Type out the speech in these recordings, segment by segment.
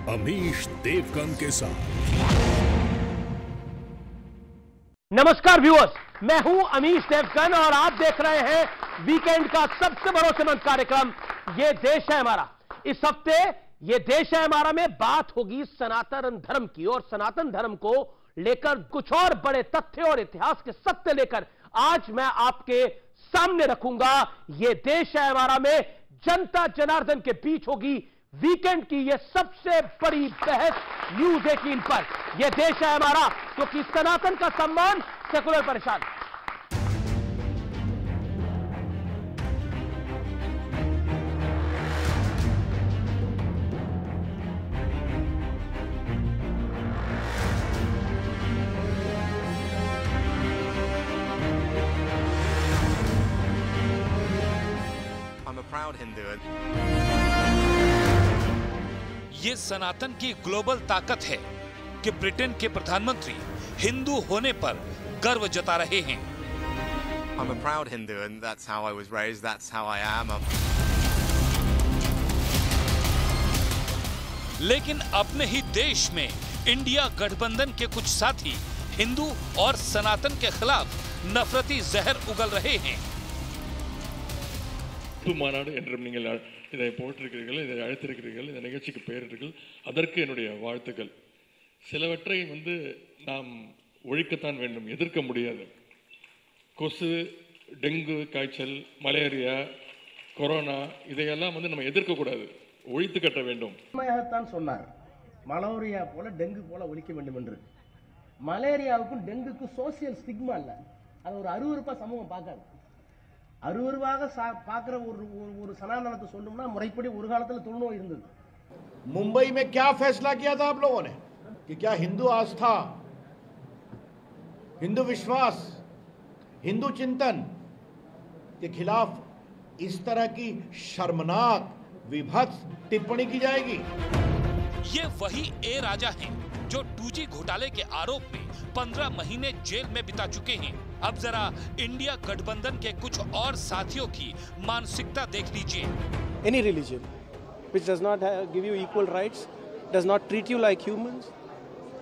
अमीश देवगन के साथ। नमस्कार व्यूअर्स, मैं हूं अमीश देवगन और आप देख रहे हैं वीकेंड का सबसे भरोसेमंद कार्यक्रम ये देश है हमारा। इस हफ्ते ये देश है हमारा में बात होगी सनातन धर्म की, और सनातन धर्म को लेकर कुछ और बड़े तथ्य और इतिहास के सत्य लेकर आज मैं आपके सामने रखूंगा। ये देश है हमारा में जनता जनार्दन के बीच होगी वीकेंड की ये सबसे बड़ी बहस न्यूज 18 पर। यह देश है हमारा क्योंकि सनातन का सम्मान सेकुलर परेशान। I'm a proud Hindu. ये सनातन की ग्लोबल ताकत है कि ब्रिटेन के प्रधानमंत्री हिंदू होने पर गर्व जता रहे हैं। I'm a proud Hindu and that's how I was raised, that's how I am. लेकिन अपने ही देश में इंडिया गठबंधन के कुछ साथी हिंदू और सनातन के खिलाफ नफरती जहर उगल रहे हैं। மாநாடு என்றும் நீங்கள் இதை போட்டிருக்கிறீர்கள், இதை அழைத்திருக்கிறீர்கள், இந்த நிகழ்ச்சிக்கு பெயரிட்டீர்கள், அதற்கு என்னுடைய வாழ்த்துக்கள். சிலவற்றை நாம் ஒழிக்கத்தான் வேண்டும், எதிர்க்க முடியாது. கொசு, டெங்கு காய்ச்சல், மலேரியா, கொரோனா இதையெல்லாம் நம்ம எதிர்க்க கூடாது, ஒழித்து கட்ட வேண்டும். உண்மையாகத்தான் சொன்னார், மலேரியா போல டெங்கு போல ஒழிக்க வேண்டும் என்று. மலேரியாவுக்கும் டெங்குக்கும் சோசியல் ஸ்டிக்மா இல்ல, அது ஒரு அருவருப்பா சமூகம் பார்க்காது. அருவருவாக பார்க்கிற ஒரு சனாதனத்தை சொல்லணும்னா முறைப்படி ஒரு காலத்துல தொழுநோய் இருந்தது. मुंबई में क्या फैसला किया था आप लोगों ने कि क्या हिंदू आस्था, हिंदू विश्वास, हिंदू चिंतन के खिलाफ इस तरह की शर्मनाक विभत्स टिप्पणी की जाएगी? ये वही ए राजा हैं जो 2G घोटाले के आरोप में 15 महीने जेल में बिता चुके हैं। अब जरा इंडिया गठबंधन के कुछ और साथियों की मानसिकता देख लीजिए। Any religion which does not give you equal rights, does not treat you like humans,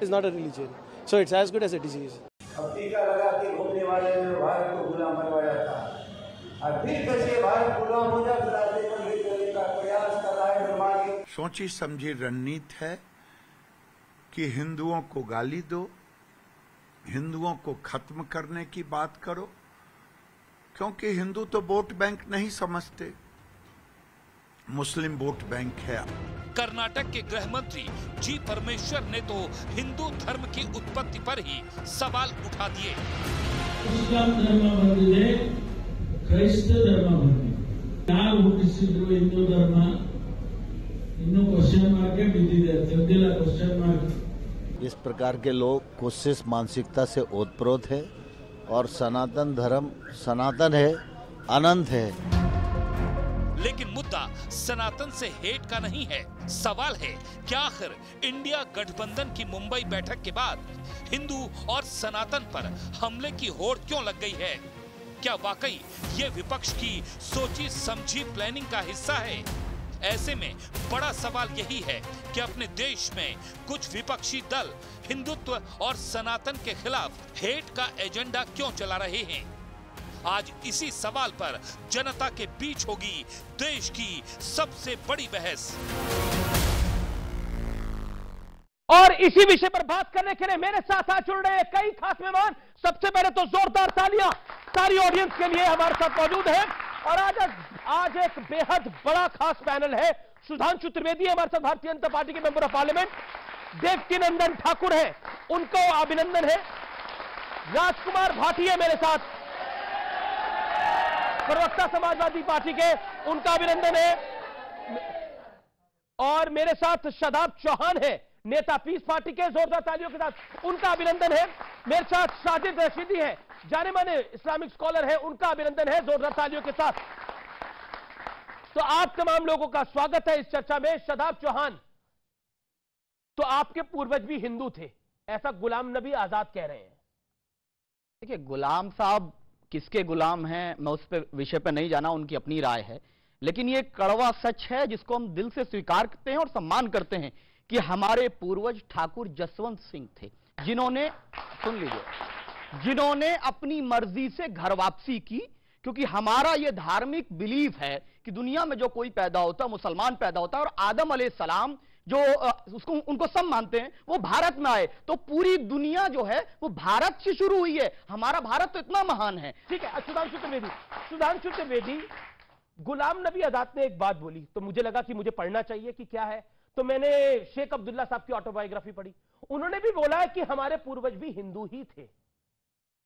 is not a religion. So it's as good as a disease. अब टीका लगा के घूमने वाले ने भारत को गुलाम बनवाया था, अब फिर कैसे भारत गुलाम हो जाए रास्ते पर ले जाने का प्रयास कर रहा है निर्माण। सोची समझी रणनीति है कि हिंदुओं को गाली दो, हिंदुओं को खत्म करने की बात करो, क्योंकि हिंदू तो वोट बैंक नहीं समझते, मुस्लिम वोट बैंक है। कर्नाटक के गृह मंत्री जी परमेश्वर ने तो हिंदू धर्म की उत्पत्ति पर ही सवाल उठा दिए। इस्लाम धर्म ಬಂದಿದೆ, ಕ್ರೈಸ್ತ ಧರ್ಮ ಬಂದಿದೆ, ಯಾರು ಹುಟ್ಟಿಸಿದ್ರು ಹಿಂದೂ ಧರ್ಮ ಇನ್ನೂ ಕ್ವೆಶ್ಚನ್ ಮಾರ್ಕ್ ಬಿದ್ದಿದೆ, ತೆಗೆದಿಲ್ಲ ಕ್ವೆಶ್ಚನ್ ಮಾರ್ಕ್। इस प्रकार के लोग कोशिश मानसिकता से ओतप्रोत है और सनातन धर्म सनातन है, अनंत है। लेकिन मुद्दा सनातन से हेट का नहीं है। सवाल है क्या आखिर इंडिया गठबंधन की मुंबई बैठक के बाद हिंदू और सनातन पर हमले की होड़ क्यों लग गई है? क्या वाकई ये विपक्ष की सोची समझी प्लानिंग का हिस्सा है? ऐसे में बड़ा सवाल यही है कि अपने देश में कुछ विपक्षी दल हिंदुत्व और सनातन के खिलाफ हेट का एजेंडा क्यों चला रहे हैं? आज इसी सवाल पर जनता के बीच होगी देश की सबसे बड़ी बहस। और इसी विषय पर बात करने के लिए मेरे साथ आ जुड़ रहे हैं कई खास मेहमान। सबसे पहले तो जोरदार तालियां सारी ऑडियंस के लिए हमारे साथ मौजूद हैं। और आज एक बेहद बड़ा खास पैनल है। सुधांशु त्रिवेदी हमारे साथ, भारतीय जनता पार्टी के member of parliament. Devkinandan Thakur है, उनको अभिनंदन है। राजकुमार भाटिया मेरे साथ, प्रवक्ता समाजवादी पार्टी के, उनका अभिनंदन है। और मेरे साथ शादाब चौहान है, नेता पीस पार्टी के, जोरदार तालियों के साथ उनका अभिनंदन है। मेरे साथ साजिद रशीदी है, जाने माने इस्लामिक स्कॉलर है, उनका अभिनंदन है जोरदार तालियों के साथ। तो आप तमाम लोगों का स्वागत है इस चर्चा में। शादाब चौहान, तो आपके पूर्वज भी हिंदू थे, ऐसा गुलाम नबी आजाद कह रहे हैं। देखिए, गुलाम साहब किसके गुलाम हैं मैं उस पे विषय पे नहीं जाना, उनकी अपनी राय है। लेकिन ये कड़वा सच है जिसको हम दिल से स्वीकार करते हैं और सम्मान करते हैं कि हमारे पूर्वज ठाकुर जसवंत सिंह थे, जिन्होंने, सुन लीजिए, जिन्होंने अपनी मर्जी से घर वापसी की, क्योंकि हमारा यह धार्मिक बिलीफ है कि दुनिया में जो कोई पैदा होता है, मुसलमान पैदा होता है, और आदम अलैहिस्सलाम जो उसको उनको सब मानते हैं, वो भारत में आए, तो पूरी दुनिया जो है वो भारत से शुरू हुई है। हमारा भारत तो इतना महान है। ठीक है, सुधांशु त्रिवेदी, गुलाम नबी आजाद ने एक बात बोली तो मुझे लगा कि मुझे पढ़ना चाहिए कि क्या है, तो मैंने शेख अब्दुल्ला साहब की ऑटोबायोग्राफी पढ़ी। उन्होंने भी बोला है कि हमारे पूर्वज भी हिंदू ही थे।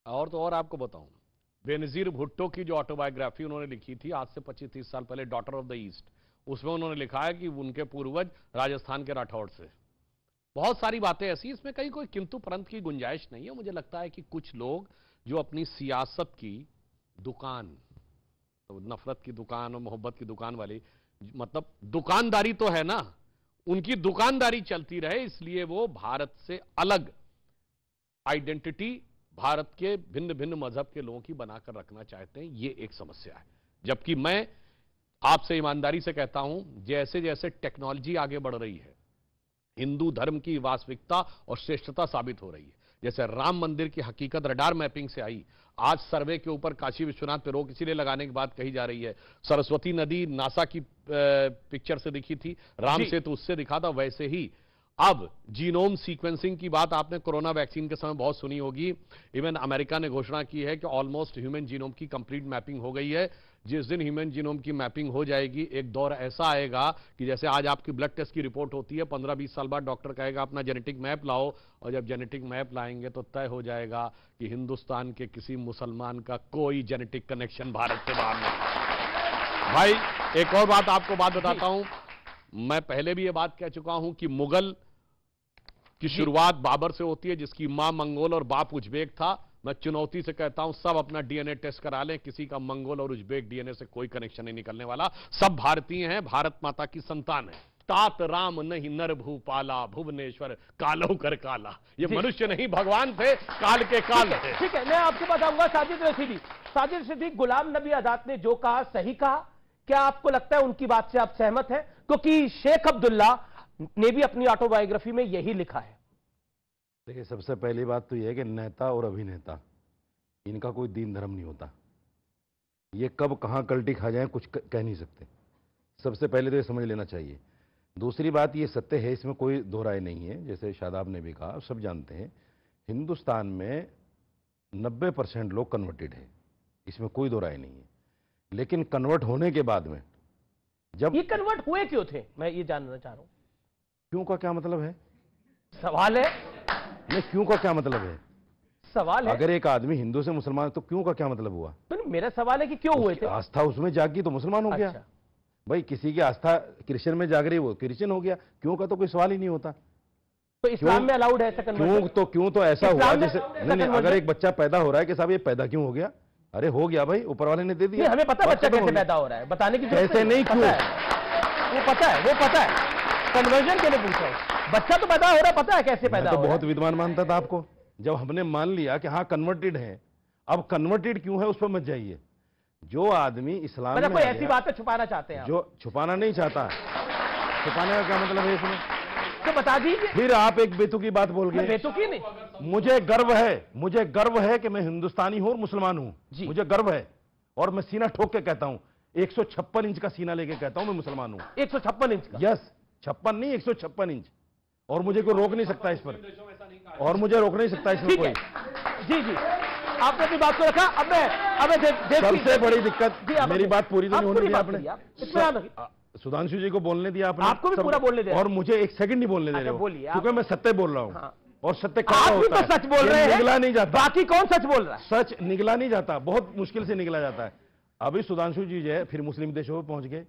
और तो और आपको बताऊं, बेनजीर भुट्टो की जो ऑटोबायोग्राफी उन्होंने लिखी थी आज से 25-30 साल पहले, डॉटर ऑफ द ईस्ट, उसमें उन्होंने लिखा है कि उनके पूर्वज राजस्थान के राठौड़ से। बहुत सारी बातें ऐसी, इसमें कहीं कोई किंतु परंतु की गुंजाइश नहीं है। मुझे लगता है कि कुछ लोग जो अपनी सियासत की दुकान, तो नफरत की दुकान और मोहब्बत की दुकान वाली, मतलब दुकानदारी तो है ना, उनकी दुकानदारी चलती रहे, इसलिए वो भारत से अलग आइडेंटिटी भारत के भिन्न भिन्न मजहब के लोगों की बनाकर रखना चाहते हैं। ये एक समस्या है। जबकि मैं आपसे ईमानदारी से कहता हूं, जैसे जैसे टेक्नोलॉजी आगे बढ़ रही है, हिंदू धर्म की वास्तविकता और श्रेष्ठता साबित हो रही है। जैसे राम मंदिर की हकीकत रडार मैपिंग से आई, आज सर्वे के ऊपर काशी विश्वनाथ पे रोक इसीलिए लगाने की बात कही जा रही है। सरस्वती नदी नासा की पिक्चर से दिखी थी, राम सेतु उससे दिखा था, वैसे ही अब जीनोम सीक्वेंसिंग की बात आपने कोरोना वैक्सीन के समय बहुत सुनी होगी। इवन अमेरिका ने घोषणा की है कि ऑलमोस्ट ह्यूमन जीनोम की कंप्लीट मैपिंग हो गई है। जिस दिन ह्यूमन जीनोम की मैपिंग हो जाएगी, एक दौर ऐसा आएगा कि जैसे आज आपकी ब्लड टेस्ट की रिपोर्ट होती है, 15-20 साल बाद डॉक्टर कहेगा अपना जेनेटिक मैप लाओ, और जब जेनेटिक मैप लाएंगे तो तय हो जाएगा कि हिंदुस्तान के किसी मुसलमान का कोई जेनेटिक कनेक्शन भारत से बाहर नहीं। भाई एक और बात आपको बताता हूं, मैं पहले भी ये बात कह चुका हूं कि मुगल की शुरुआत बाबर से होती है, जिसकी मां मंगोल और बाप उज्बेक था। मैं चुनौती से कहता हूं, सब अपना डीएनए टेस्ट करा लें, किसी का मंगोल और उज्बेक डीएनए से कोई कनेक्शन नहीं निकलने वाला। सब भारतीय हैं, भारत माता की संतान है। तात राम नहीं नर भूपाला, भुवनेश्वर कालो कर काला। ये मनुष्य नहीं, भगवान थे, काल के काल थे। ठीक है, मैं आपको बताऊंगा साजिद रशीदी। साजिद रशीदी, गुलाम नबी आजाद ने जो कहा सही कहा। क्या आपको लगता है उनकी बात से आप सहमत हैं? क्योंकि शेख अब्दुल्ला ने भी अपनी ऑटोबायोग्राफी में यही लिखा है। देखिए, सबसे पहली बात तो यह है कि नेता और अभिनेता, इनका कोई दीन धर्म नहीं होता। ये कब कहां कल्टी खा जाए कुछ कह नहीं सकते। सबसे पहले तो ये समझ लेना चाहिए। दूसरी बात, ये सत्य है, इसमें कोई दो राय नहीं है। जैसे शादाब ने भी कहा, सब जानते हैं हिंदुस्तान में 90% लोग कन्वर्टेड है, इसमें कोई दो राय नहीं है। लेकिन कन्वर्ट होने के बाद में जब ये कन्वर्ट हुए क्यों थे, मैं ये जानना चाह रहा हूं। क्यों का क्या मतलब है? सवाल है। नहीं, क्यों का क्या मतलब है? सवाल है। अगर एक आदमी हिंदू से मुसलमान, तो क्यों का क्या मतलब हुआ? तो मेरा सवाल है कि क्यों हुए थे? आस्था उसमें जागी तो मुसलमान हो गया। भाई किसी की आस्था क्रिश्चियन में जाग रही, वो क्रिश्चियन हो गया। क्यों का तो कोई सवाल ही नहीं होता। तो इस्लाम में अलाउड है ऐसा कन्वर्जन? क्यों तो ऐसा हुआ जैसे नहीं, अगर एक बच्चा पैदा हो रहा है कि साहब ये पैदा क्यों हो गया, अरे हो गया भाई, ऊपर वाले ने दे दिया। हमें पता बच्चा कैसे पैदा हो रहा है, बताने की जरूरत नहीं। क्यों? वो पता है। कन्वर्जन के लिए पूछा हूं। बच्चा तो पैदा हो रहा है, पता है कैसे पैदा हो रहा है। बहुत विद्वान मानता था आपको। जब हमने मान लिया कि हाँ कन्वर्टेड है, अब कन्वर्टेड क्यों है उस पर मत जाइए। जो आदमी इस्लाम में कोई ऐसी बात छुपाना चाहते हैं, जो छुपाना नहीं चाहता, छुपाने का क्या मतलब है इसमें? तो बता दीजिए। फिर आप एक बेतुकी बात बोल गए। बेतुकी नहीं, मुझे गर्व है कि मैं हिंदुस्तानी हूं और मुसलमान हूं। मुझे गर्व है, और मैं सीना ठोक के कहता हूं, 156 इंच का सीना लेके कहता हूं मैं मुसलमान हूं। 156 इंच का? यस, 56 नहीं, 156 इंच। और मुझे कोई रोक नहीं सकता इस पर, और मुझे रोक नहीं सकता इसमें कोई। जी आपने अपनी बात को रखा। अब सबसे बड़ी दिक्कत, मेरी बात पूरी तो नहीं होने दी आपने। सुधांशु जी को बोलने दिया आपने, आपको भी पूरा बोलने दिया, और मुझे एक सेकंड नहीं बोलने दे रहे हो, क्योंकि मैं सत्य बोल रहा हूं। और सत्य आप भी तो सच बोल रहे हैं, निगला नहीं जाता। बाकी कौन सच बोल रहा है? सच निगला नहीं जाता, बहुत मुश्किल से निगला जाता है। अभी सुधांशु जी जो है फिर मुस्लिम देशों में पहुंच गए।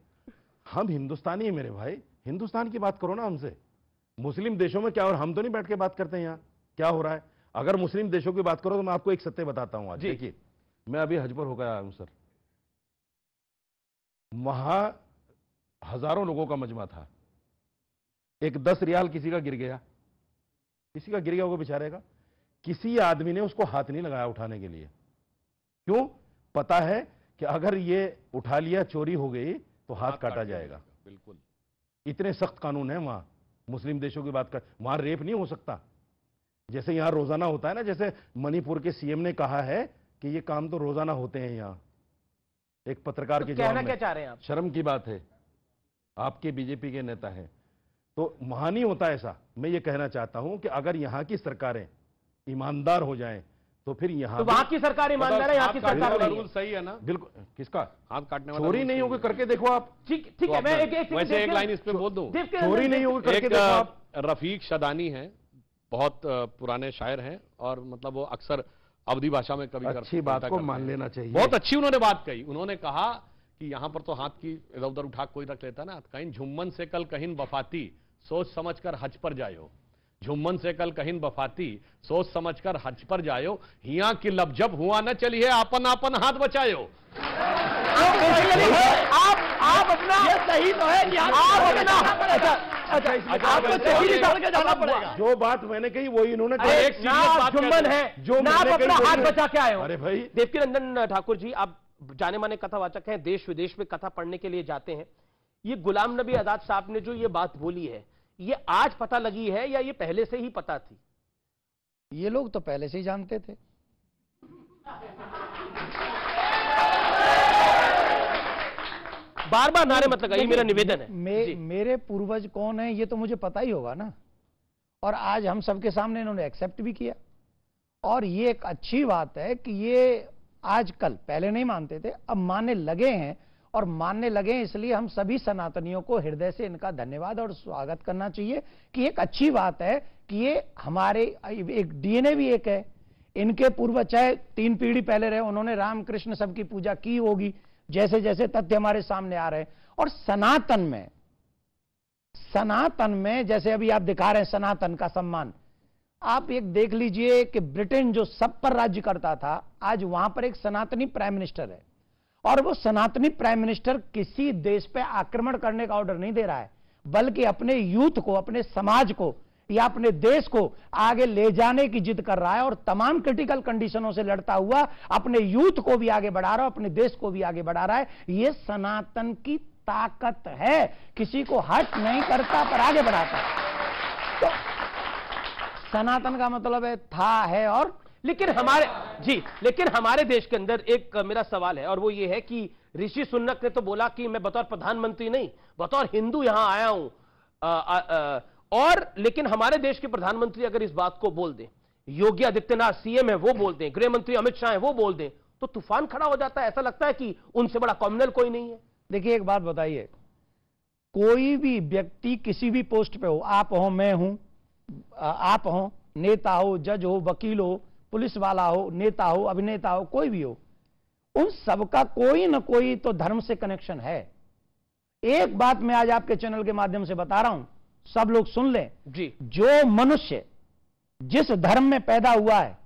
हम हिंदुस्तानी है मेरे भाई, हिंदुस्तान की बात करो ना हमसे। मुस्लिम देशों में क्या, और हम तो नहीं बैठ के बात करते हैं यहाँ क्या हो रहा है। अगर मुस्लिम देशों की बात करो तो मैं आपको एक सत्य बताता हूं आज। देखिए, मैं अभी हज पर होकर आया हूं सर, वहां हजारों लोगों का मजमा था। एक 10 रियाल किसी का गिर गया, वो बेचारे का, किसी आदमी ने उसको हाथ नहीं लगाया उठाने के लिए। क्यों? पता है कि अगर ये उठा लिया, चोरी हो गई तो हाथ काटा जाएगा। बिल्कुल, इतने सख्त कानून है वहां। मुस्लिम देशों की बात कर, वहां रेप नहीं हो सकता जैसे यहां रोजाना होता है ना। जैसे मणिपुर के सीएम ने कहा है कि ये काम तो रोजाना होते हैं यहां, एक पत्रकार तो के कहना जवाब क्या में। चाह रहे हैं आप? शर्म की बात है, आपके बीजेपी के नेता हैं, तो वहां नहीं होता ऐसा। मैं ये कहना चाहता हूं कि अगर यहां की सरकारें ईमानदार हो जाएं तो फिर यहां तो वहां की सरकार ईमानदार है, यहाँ की सरकार नहीं रूल सही है ना? बिल्कुल। किसका हाथ काटने वाला चोरी नहीं होगी, करके देखो आप। ठीक है, मैं वैसे एक लाइन इस पे बोल दूं, चोरी नहीं होगी, करके देखो आप। रफीक शदानी हैं, बहुत पुराने शायर हैं और मतलब वो अक्सर अवधी भाषा में कभी अच्छी बात को मान लेना चाहिए। बहुत अच्छी उन्होंने बात कही। उन्होंने कहा कि यहां पर तो हाथ की इधर उधर उठा कोई रख लेता ना, कहीं झुम्मन से कल कहीं वफाती सोच समझकर हज पर जायो, झुम्मन से कल कहीं वफाती सोच समझकर हज पर जायो, हिया की लब जब हुआ न चली है आपन आपन हाथ बचायो। आप अपना ये सही तो है कि आप अपना आपको सही निकाल के जाना पड़ेगा। जो बात मैंने कही वही इन्होंने कही। एक सीरियस बात जुम्मन है जो आप अपना हाथ बचा के आए हो। अरे भाई देवकी नंदन ठाकुर जी, आप जाने माने कथावाचक हैं, देश विदेश में कथा पढ़ने के लिए जाते हैं। ये गुलाम नबी आजाद साहब ने जो ये बात बोली है, ये आज पता लगी है या ये पहले से ही पता थी? ये लोग तो पहले से ही जानते थे। बार बार नारे मत लगाइए, मेरा निवेदन है। मेरे पूर्वज कौन है ये तो मुझे पता ही होगा ना, और आज हम सबके सामने इन्होंने एक्सेप्ट भी किया। और ये एक अच्छी बात है कि ये आजकल, पहले नहीं मानते थे, अब मानने लगे हैं। और मानने लगे हैं, इसलिए हम सभी सनातनियों को हृदय से इनका धन्यवाद और स्वागत करना चाहिए कि एक अच्छी बात है कि ये हमारे एक डीएनए भी एक है। इनके पूर्वज चाहे 3 पीढ़ी पहले रहे, उन्होंने राम कृष्ण सबकी पूजा की होगी, जैसे जैसे तथ्य हमारे सामने आ रहे हैं। और सनातन में जैसे अभी आप दिखा रहे हैं सनातन का सम्मान, आप एक देख लीजिए कि ब्रिटेन जो सब पर राज्य करता था, आज वहां पर एक सनातनी प्राइम मिनिस्टर है। और वो सनातनी प्राइम मिनिस्टर किसी देश पे आक्रमण करने का ऑर्डर नहीं दे रहा है, बल्कि अपने यूथ को, अपने समाज को या अपने देश को आगे ले जाने की जिद कर रहा है। और तमाम क्रिटिकल कंडीशनों से लड़ता हुआ अपने यूथ को भी आगे बढ़ा रहा है, अपने देश को भी आगे बढ़ा रहा है। ये सनातन की ताकत है, किसी को हर्ट नहीं करता पर आगे बढ़ाता है। तो सनातन का मतलब है था, है और लेकिन हमारे देश के अंदर एक मेरा सवाल है, और वो ये है कि ऋषि सुनक ने तो बोला कि मैं बतौर प्रधानमंत्री नहीं, बतौर हिंदू यहां आया हूं। और लेकिन हमारे देश के प्रधानमंत्री अगर इस बात को बोल दें, योगी आदित्यनाथ सीएम है वो बोल दें, गृह मंत्री अमित शाह है वो बोल दें, तो तूफान खड़ा हो जाता है। ऐसा लगता है कि उनसे बड़ा कॉम्युनल कोई नहीं है। देखिए एक बात बताइए, कोई भी व्यक्ति किसी भी पोस्ट पे हो, आप हो, मैं हूं, आप हो, नेता हो, जज हो, वकील हो, पुलिस वाला हो, नेता हो, अभिनेता हो, कोई भी हो, उन सबका कोई ना कोई तो धर्म से कनेक्शन है। एक बात मैं आज आपके चैनल के माध्यम से बता रहा हूं, सब लोग सुन लें जी। जो मनुष्य जिस धर्म में पैदा हुआ है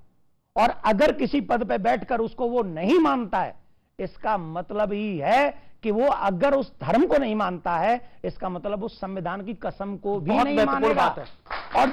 और अगर किसी पद पे बैठकर उसको वो नहीं मानता है, इसका मतलब ही है कि वो अगर उस धर्म को नहीं मानता है, इसका मतलब उस संविधान की कसम को भी नहीं मानेगा। और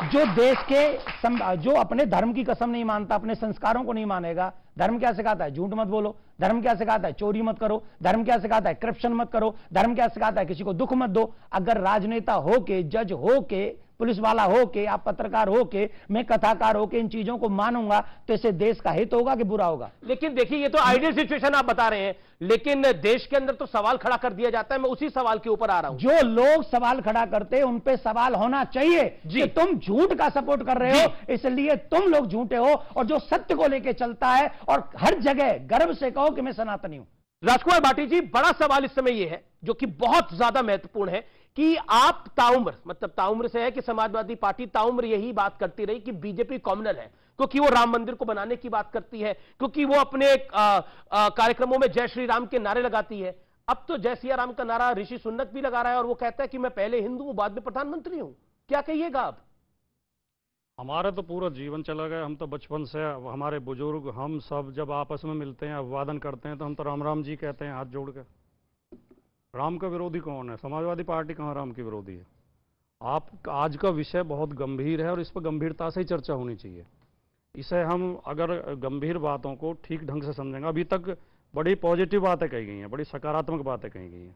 जो देश के जो अपने धर्म की कसम नहीं मानता, अपने संस्कारों को नहीं मानेगा, धर्म क्या सिखाता है? झूठ मत बोलो। धर्म क्या सिखाता है? चोरी मत करो। धर्म क्या सिखाता है? करप्शन मत करो। धर्म क्या सिखाता है? किसी को दुख मत दो। अगर राजनेता हो के, जज हो के, पुलिस वाला हो के, आप पत्रकार हो के, मैं कथाकार हो के इन चीजों को मानूंगा, तो इससे देश का हित होगा कि बुरा होगा? लेकिन देखिए, ये तो आइडियल सिचुएशन आप बता रहे हैं, लेकिन देश के अंदर तो सवाल खड़ा कर दिया जाता है। मैं उसी सवाल के ऊपर आ रहा हूं। जो लोग सवाल खड़ा करते हैं उन पे सवाल होना चाहिए कि तुम झूठ का सपोर्ट कर रहे हो, इसलिए तुम लोग झूठे हो। और जो सत्य को लेकर चलता है और हर जगह गर्व से कहो कि मैं सनातनी हूं। राजकुमार भाटी जी, बड़ा सवाल इस समय यह है, जो कि बहुत ज्यादा महत्वपूर्ण है, कि आप ताउम्र, मतलब ताउम्र से है कि समाजवादी पार्टी ताउम्र यही बात करती रही कि बीजेपी कॉम्युनल है, क्योंकि वो राम मंदिर को बनाने की बात करती है, क्योंकि वो अपने कार्यक्रमों में जय श्री राम के नारे लगाती है। अब तो जय सिया राम का नारा ऋषि सुनक भी लगा रहा है, और वो कहता है कि मैं पहले हिंदू हूं, बाद में प्रधानमंत्री हूं। क्या कहिएगा आप? हमारा तो पूरा जीवन चला गया। हम तो बचपन से, हमारे बुजुर्ग, हम सब जब आपस में मिलते हैं, अभिवादन करते हैं, तो हम तो राम राम जी कहते हैं हाथ जोड़ के। राम का विरोधी कौन है? समाजवादी पार्टी कहाँ राम की विरोधी है? आप आज का विषय बहुत गंभीर है और इस पर गंभीरता से ही चर्चा होनी चाहिए। इसे हम अगर गंभीर बातों को ठीक ढंग से समझेंगे, अभी तक बड़ी पॉजिटिव बातें कही गई हैं, बड़ी सकारात्मक बातें कही गई हैं,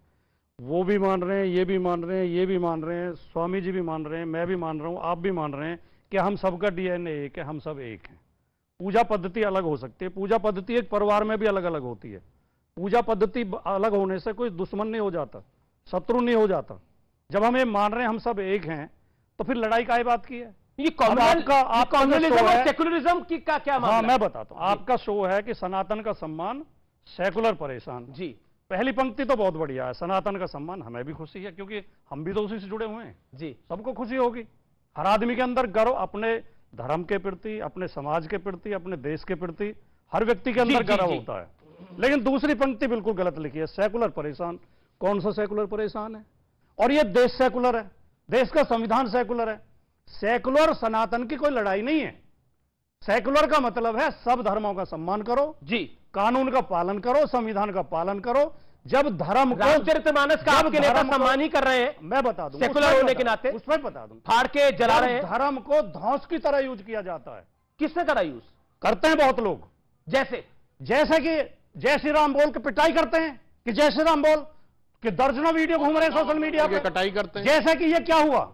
वो भी मान रहे हैं, ये भी मान रहे हैं, ये भी मान रहे हैं, स्वामी जी भी मान रहे हैं, मैं भी मान रहा हूं, आप भी मान रहे हैं कि हम सबका डीएनए एक है, हम सब एक हैं। पूजा पद्धति अलग हो सकती है, पूजा पद्धति एक परिवार में भी अलग अलग होती है। पूजा पद्धति अलग होने से कोई दुश्मन नहीं हो जाता, शत्रु नहीं हो जाता। जब हम ये मान रहे हैं हम सब एक हैं, तो फिर लड़ाई काहे बात की है? ये कम्युनलिज्म और सेकुलरिज्म की क्या मामला? हाँ, मैं बताता हूं। आपका शो है कि सनातन का सम्मान, सेकुलर परेशान। जी, पहली पंक्ति तो बहुत बढ़िया है, सनातन का सम्मान, हमें भी खुशी है क्योंकि हम भी तो उसी से जुड़े हुए हैं। जी, सबको खुशी होगी। हर आदमी के अंदर गर्व अपने धर्म के प्रति, अपने समाज के प्रति, अपने देश के प्रति, हर व्यक्ति के अंदर गर्व होता है। लेकिन दूसरी पंक्ति बिल्कुल गलत लिखी है, सेकुलर परेशान। कौन सा सेकुलर परेशान है? और ये देश सेकुलर है, देश का संविधान सेकुलर है। सेकुलर सनातन की कोई लड़ाई नहीं है। सेकुलर का मतलब है सब धर्मों का सम्मान करो, जी, कानून का पालन करो, संविधान का पालन करो। जब धर्म को, रामचरितमानस का आपके नेता सम्मान ही कर रहे हैं, मैं बता दूं, सेकुलर होने के नाते, उसमें बता दूं, फाड़ के जला रहे हैं। धर्म को ध्वंस की तरह यूज किया जाता है। किसने तरह यूज करते हैं बहुत लोग? जैसे कि जय श्री राम बोल के पिटाई करते हैं कि जय श्री राम बोल कि दर्जनों वीडियो घूम रहे हैं सोशल मीडिया पे, कटाई करते हैं। जैसे कि ये क्या हुआ,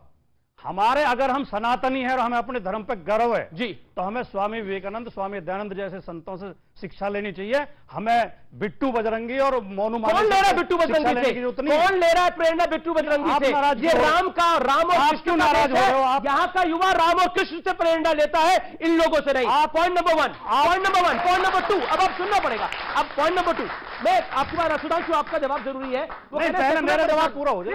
हमारे, अगर हम सनातनी हैं और हमें अपने धर्म पे गर्व है जी, तो हमें स्वामी विवेकानंद, स्वामी दयानंद जैसे संतों से शिक्षा लेनी चाहिए। हमें बिट्टू बजरंगी और मोनू कौन ले रहा है बिट्टू बजरंगी से? कौन ले रहा है प्रेरणा बिट्टू बजरंगी से? ये राम और कृष्ण नाराज हो रहे हो आप? यहाँ का युवा राम और कृष्ण से प्रेरणा लेता है, इन लोगों से नहीं। Point number one, point number two, अब आप सुनना पड़ेगा। अब पॉइंट नंबर टू, मैं आपकी बात, सुधांशु आपका जवाब जरूरी है। पहले मेरा जवाब पूरा हो जाए।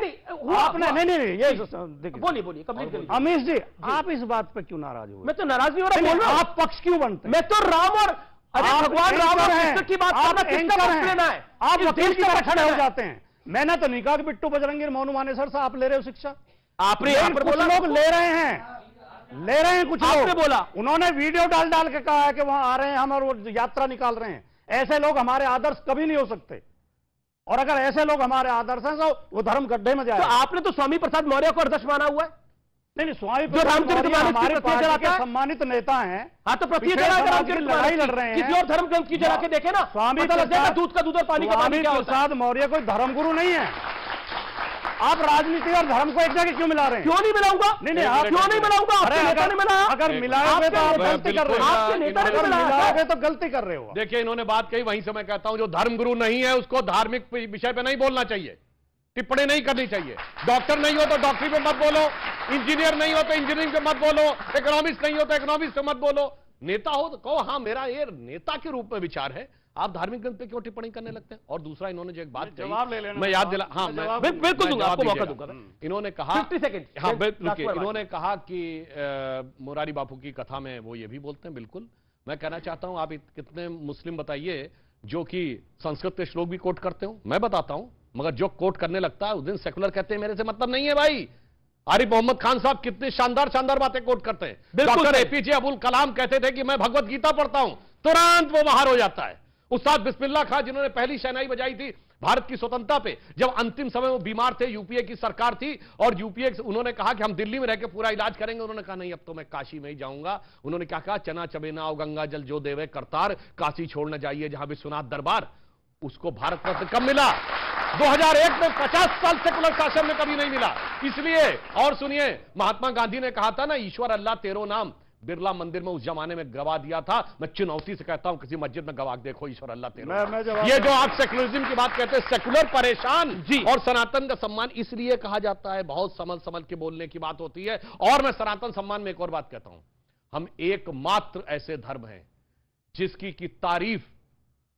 बोलिए बोलिए, अमीश जी, आप इस बात पे क्यों नाराज हो? मैं तो नाराज नहीं हो रहा, बोल रहा हूं। आप पक्ष क्यों बनते? मैं तो राम और भगवान राम और कृष्ण की बात कर रहा हूं। आप वकील की तरह खड़े हो जाते हैं। मैंने तो नहीं कहा कि बिट्टू बजरंगी और मोनू मानेसर से आप ले रहे हो शिक्षा। आपने कुछ लोग ले रहे हैं, कुछ लोग बोला, उन्होंने वीडियो डाल के कहा है कि वहां आ रहे हैं हम और वो यात्रा निकाल रहे हैं। ऐसे लोग हमारे आदर्श कभी नहीं हो सकते, और अगर ऐसे लोग हमारे आदर्श हैं तो वो धर्म गड्ढे में जाए। तो आपने तो स्वामी प्रसाद मौर्य को आदर्श माना हुआ है। नहीं, स्वामी हमारे पार्टी के सम्मानित नेता हैं। हाँ, तो लड़ाई लड़ रहे हैं। किसी और धर्म ग्रंथ की जला के देखे ना, स्वामी दूध का दूध और पानी का पानी क्या होता है। प्रसाद मौर्य कोई धर्मगुरु नहीं है। आप राजनीति और धर्म को एक जगह क्यों मिला रहे हैं? क्यों नहीं मिलाऊंगा? नहीं, आप क्यों नहीं मिलाऊंगा? आपके नेता ने मिलाया। अगर मिलाओगे तो आप गलती कर रहे हो। आपके नेता ने मिलाया तो गलती कर रहे हो। देखिए, इन्होंने बात कही, वहीं से मैं कहता हूं जो धर्मगुरु नहीं है उसको धार्मिक विषय पे नहीं बोलना चाहिए, टिप्पणी नहीं करनी चाहिए। डॉक्टर नहीं हो तो डॉक्टरी पे मत बोलो, इंजीनियर नहीं हो तो इंजीनियरिंग पे मत बोलो, इकोनॉमिस्ट नहीं हो तो इकोनॉमिक्स पे मत बोलो। नेता हो तो कहो हाँ मेरा ये नेता के रूप में विचार है। आप धार्मिक ग्रंथ पे क्यों टिप्पणी करने लगते हैं? और दूसरा, इन्होंने जो एक बात कही, मैं याद दिला, हाँ बिल्कुल दूंगा, आपको मौका दूंगा। इन्होंने कहा 50 सेकंड, हाँ रुकिए, इन्होंने कहा कि मुरारी बापू की कथा में वो ये भी बोलते हैं। बिल्कुल, मैं कहना चाहता हूं, आप कितने मुस्लिम बताइए जो कि संस्कृत के श्लोक भी कोट करते हो? मैं बताता हूं, मगर जो कोट करने लगता है उस दिन सेकुलर कहते हैं मेरे से मतलब नहीं है भाई। आरिफ मोहम्मद खान साहब कितनी शानदार शानदार बातें कोट करते हैं। डॉक्टर एपीजे अब्दुल कलाम कहते थे कि मैं भगवत गीता पढ़ता हूं, तुरंत वो बाहर हो जाता है। उस्ताद बिस्मिल्लाह खान जिन्होंने पहली शहनाई बजाई थी भारत की स्वतंत्रता पे, जब अंतिम समय वो बीमार थे, यूपीए की सरकार थी और यूपीए उन्होंने कहा कि हम दिल्ली में रहकर पूरा इलाज करेंगे, उन्होंने कहा नहीं अब तो मैं काशी में ही जाऊंगा। उन्होंने क्या कहा, चना चबेना और गंगा जल जो देवे करतार, काशी छोड़ न जाइए जहां विश्वनाथ दरबार। उसको भारत रत्न कब मिला? 2001 में। 50 साल सेकुलर शासन में कभी नहीं मिला। इसलिए, और सुनिए, महात्मा गांधी ने कहा था ना, ईश्वर अल्लाह तेरो नाम, बिरला मंदिर में उस जमाने में गवा दिया था। मैं चुनौती से कहता हूं किसी मस्जिद में गवा देखो ईश्वर अल्लाह तेरो। ये जो आप सेकुलरिज्म की बात कहते हैं, सेकुलर परेशान जी, और सनातन का सम्मान इसलिए कहा जाता है, बहुत समझ समझ के बोलने की बात होती है। और मैं सनातन सम्मान में एक और बात कहता हूं, हम एकमात्र ऐसे धर्म हैं जिसकी की तारीफ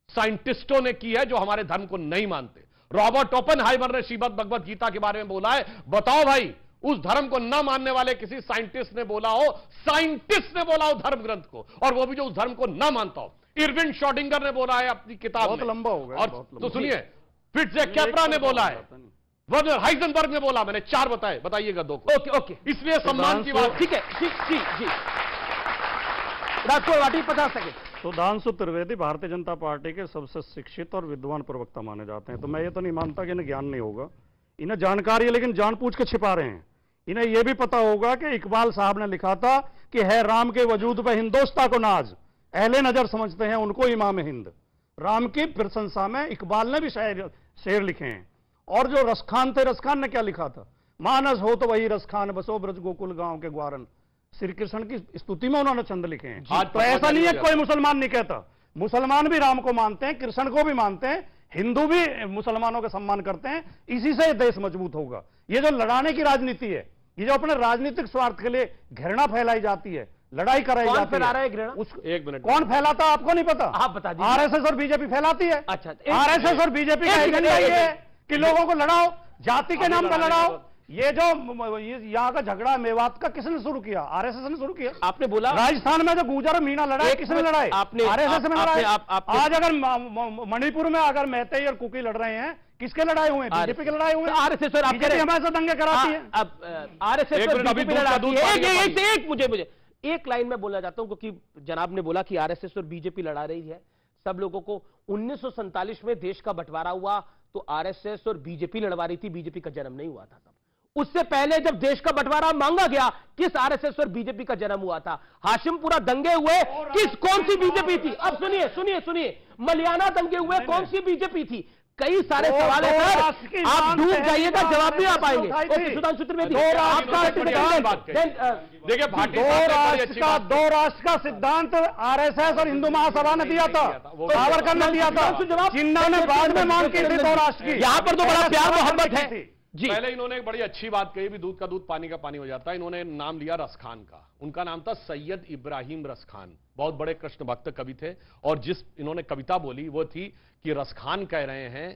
साइंटिस्टों ने की है जो हमारे धर्म को नहीं मानते। रॉबर्ट ओपेनहाइमर ने श्रीमद् भगवत गीता के बारे में बोला है। बताओ भाई, उस धर्म को न मानने वाले किसी साइंटिस्ट ने बोला हो, साइंटिस्ट ने बोला हो धर्म ग्रंथ को, और वो भी जो उस धर्म को न मानता हो। इरविन शॉडिंगर ने बोला है अपनी किताब में, बहुत लंबा हो गया। और तो सुनिए, फिट्ज़ कैप्रा ने बोला है, वर्नर हाइजेनबर्ग ने बोला। मैंने 4 बताए, बताइएगा 2 को। ओके, इसलिए सम्मान की बात। ठीक है, जी राजकोट 50 सेकंड। सुधांशु त्रिवेदी भारतीय जनता पार्टी के सबसे शिक्षित और विद्वान प्रवक्ता माने जाते हैं। तो मैं ये तो नहीं मानता कि इन्हें ज्ञान नहीं होगा, इन्हें जानकारी है, लेकिन जानबूझ के छिपा रहे हैं। इन्हें यह भी पता होगा कि इकबाल साहब ने लिखा था कि है राम के वजूद पे हिंदोस्तां को नाज, अहले नजर समझते हैं उनको इमाम हिंद। राम की प्रशंसा में इकबाल ने भी शेर लिखे हैं। और जो रसखान थे, रसखान ने क्या लिखा था? मानस हो तो वही रसखान, बसो ब्रज गोकुल गांव के ग्वारन। श्री कृष्ण की स्तुति में उन्होंने छंद लिखे हैं। तो ऐसा नहीं है कोई मुसलमान नहीं कहता, मुसलमान भी राम को मानते हैं, कृष्ण को भी मानते हैं, हिंदू भी मुसलमानों का सम्मान करते हैं। इसी से देश मजबूत होगा। ये जो लड़ाने की राजनीति है, ये जो अपने राजनीतिक स्वार्थ के लिए घृणा फैलाई जाती है, लड़ाई कराई जाती है, कौन फैला रहा है घृणा? एक मिनट, कौन फैलाता है आपको नहीं पता? आप बता दीजिए। आरएसएस और बीजेपी फैलाती है। अच्छा, आरएसएस और बीजेपी का एजेंडा ये है कि लोगों को लड़ाओ, जाति के नाम पर लड़ाओ। ये जो यहाँ का झगड़ा मेवात का किसने शुरू किया? आरएसएस ने शुरू किया। आपने बोला राजस्थान में जो गुर्जर मीणा लड़ाई किसने लड़ाई? आपने आरएसएस में लड़ाई। आज अगर मणिपुर में अगर मैतेई और कुकी लड़ रहे हैं, किसके लड़ाई हुए? बीजेपी के लड़ाई हुए। आरएसएस और बीजेपी हमारे साथ दंगे कराती है। अब आरएसएस और बीजेपी लड़ाती है। एक मुझे एक लाइन में बोलना चाहता हूं, क्योंकि जनाब ने बोला कि आरएसएस और बीजेपी लड़ा रही है। सब लोगों को 1947 में देश का बंटवारा हुआ तो आरएसएस और बीजेपी लड़वा रही थी, बीजेपी का जन्म नहीं हुआ था तब। उससे पहले जब देश का बंटवारा मांगा गया, किस आरएसएस और बीजेपी का जन्म हुआ था? हाशिमपुरा दंगे हुए, कौन सी बीजेपी थी? अब सुनिए, मलियाना दंगे हुए, कौन सी बीजेपी थी? कई सारे सवाल है सर, आप डूब जाइएगा, जवाब नहीं आ पाएंगे। ओके, सुधांशु त्रिवेदी, आपका देखिए, दो राष्ट्र का सिद्धांत आरएसएस और हिंदू महासभा ने दिया था, सावरकर ने दिया था, जिन्ना ने बाद में मांग की थी दो राष्ट्र की। यहाँ पर तो बड़ा प्यार मोहब्बत है जी। पहले इन्होंने एक बड़ी अच्छी बात कही, भी दूध का दूध पानी का पानी हो जाता है। इन्होंने नाम लिया रसखान का। उनका नाम था सैयद इब्राहिम रसखान, बहुत बड़े कृष्ण भक्त कवि थे। और जिस इन्होंने कविता बोली वो थी कि रसखान कह रहे हैं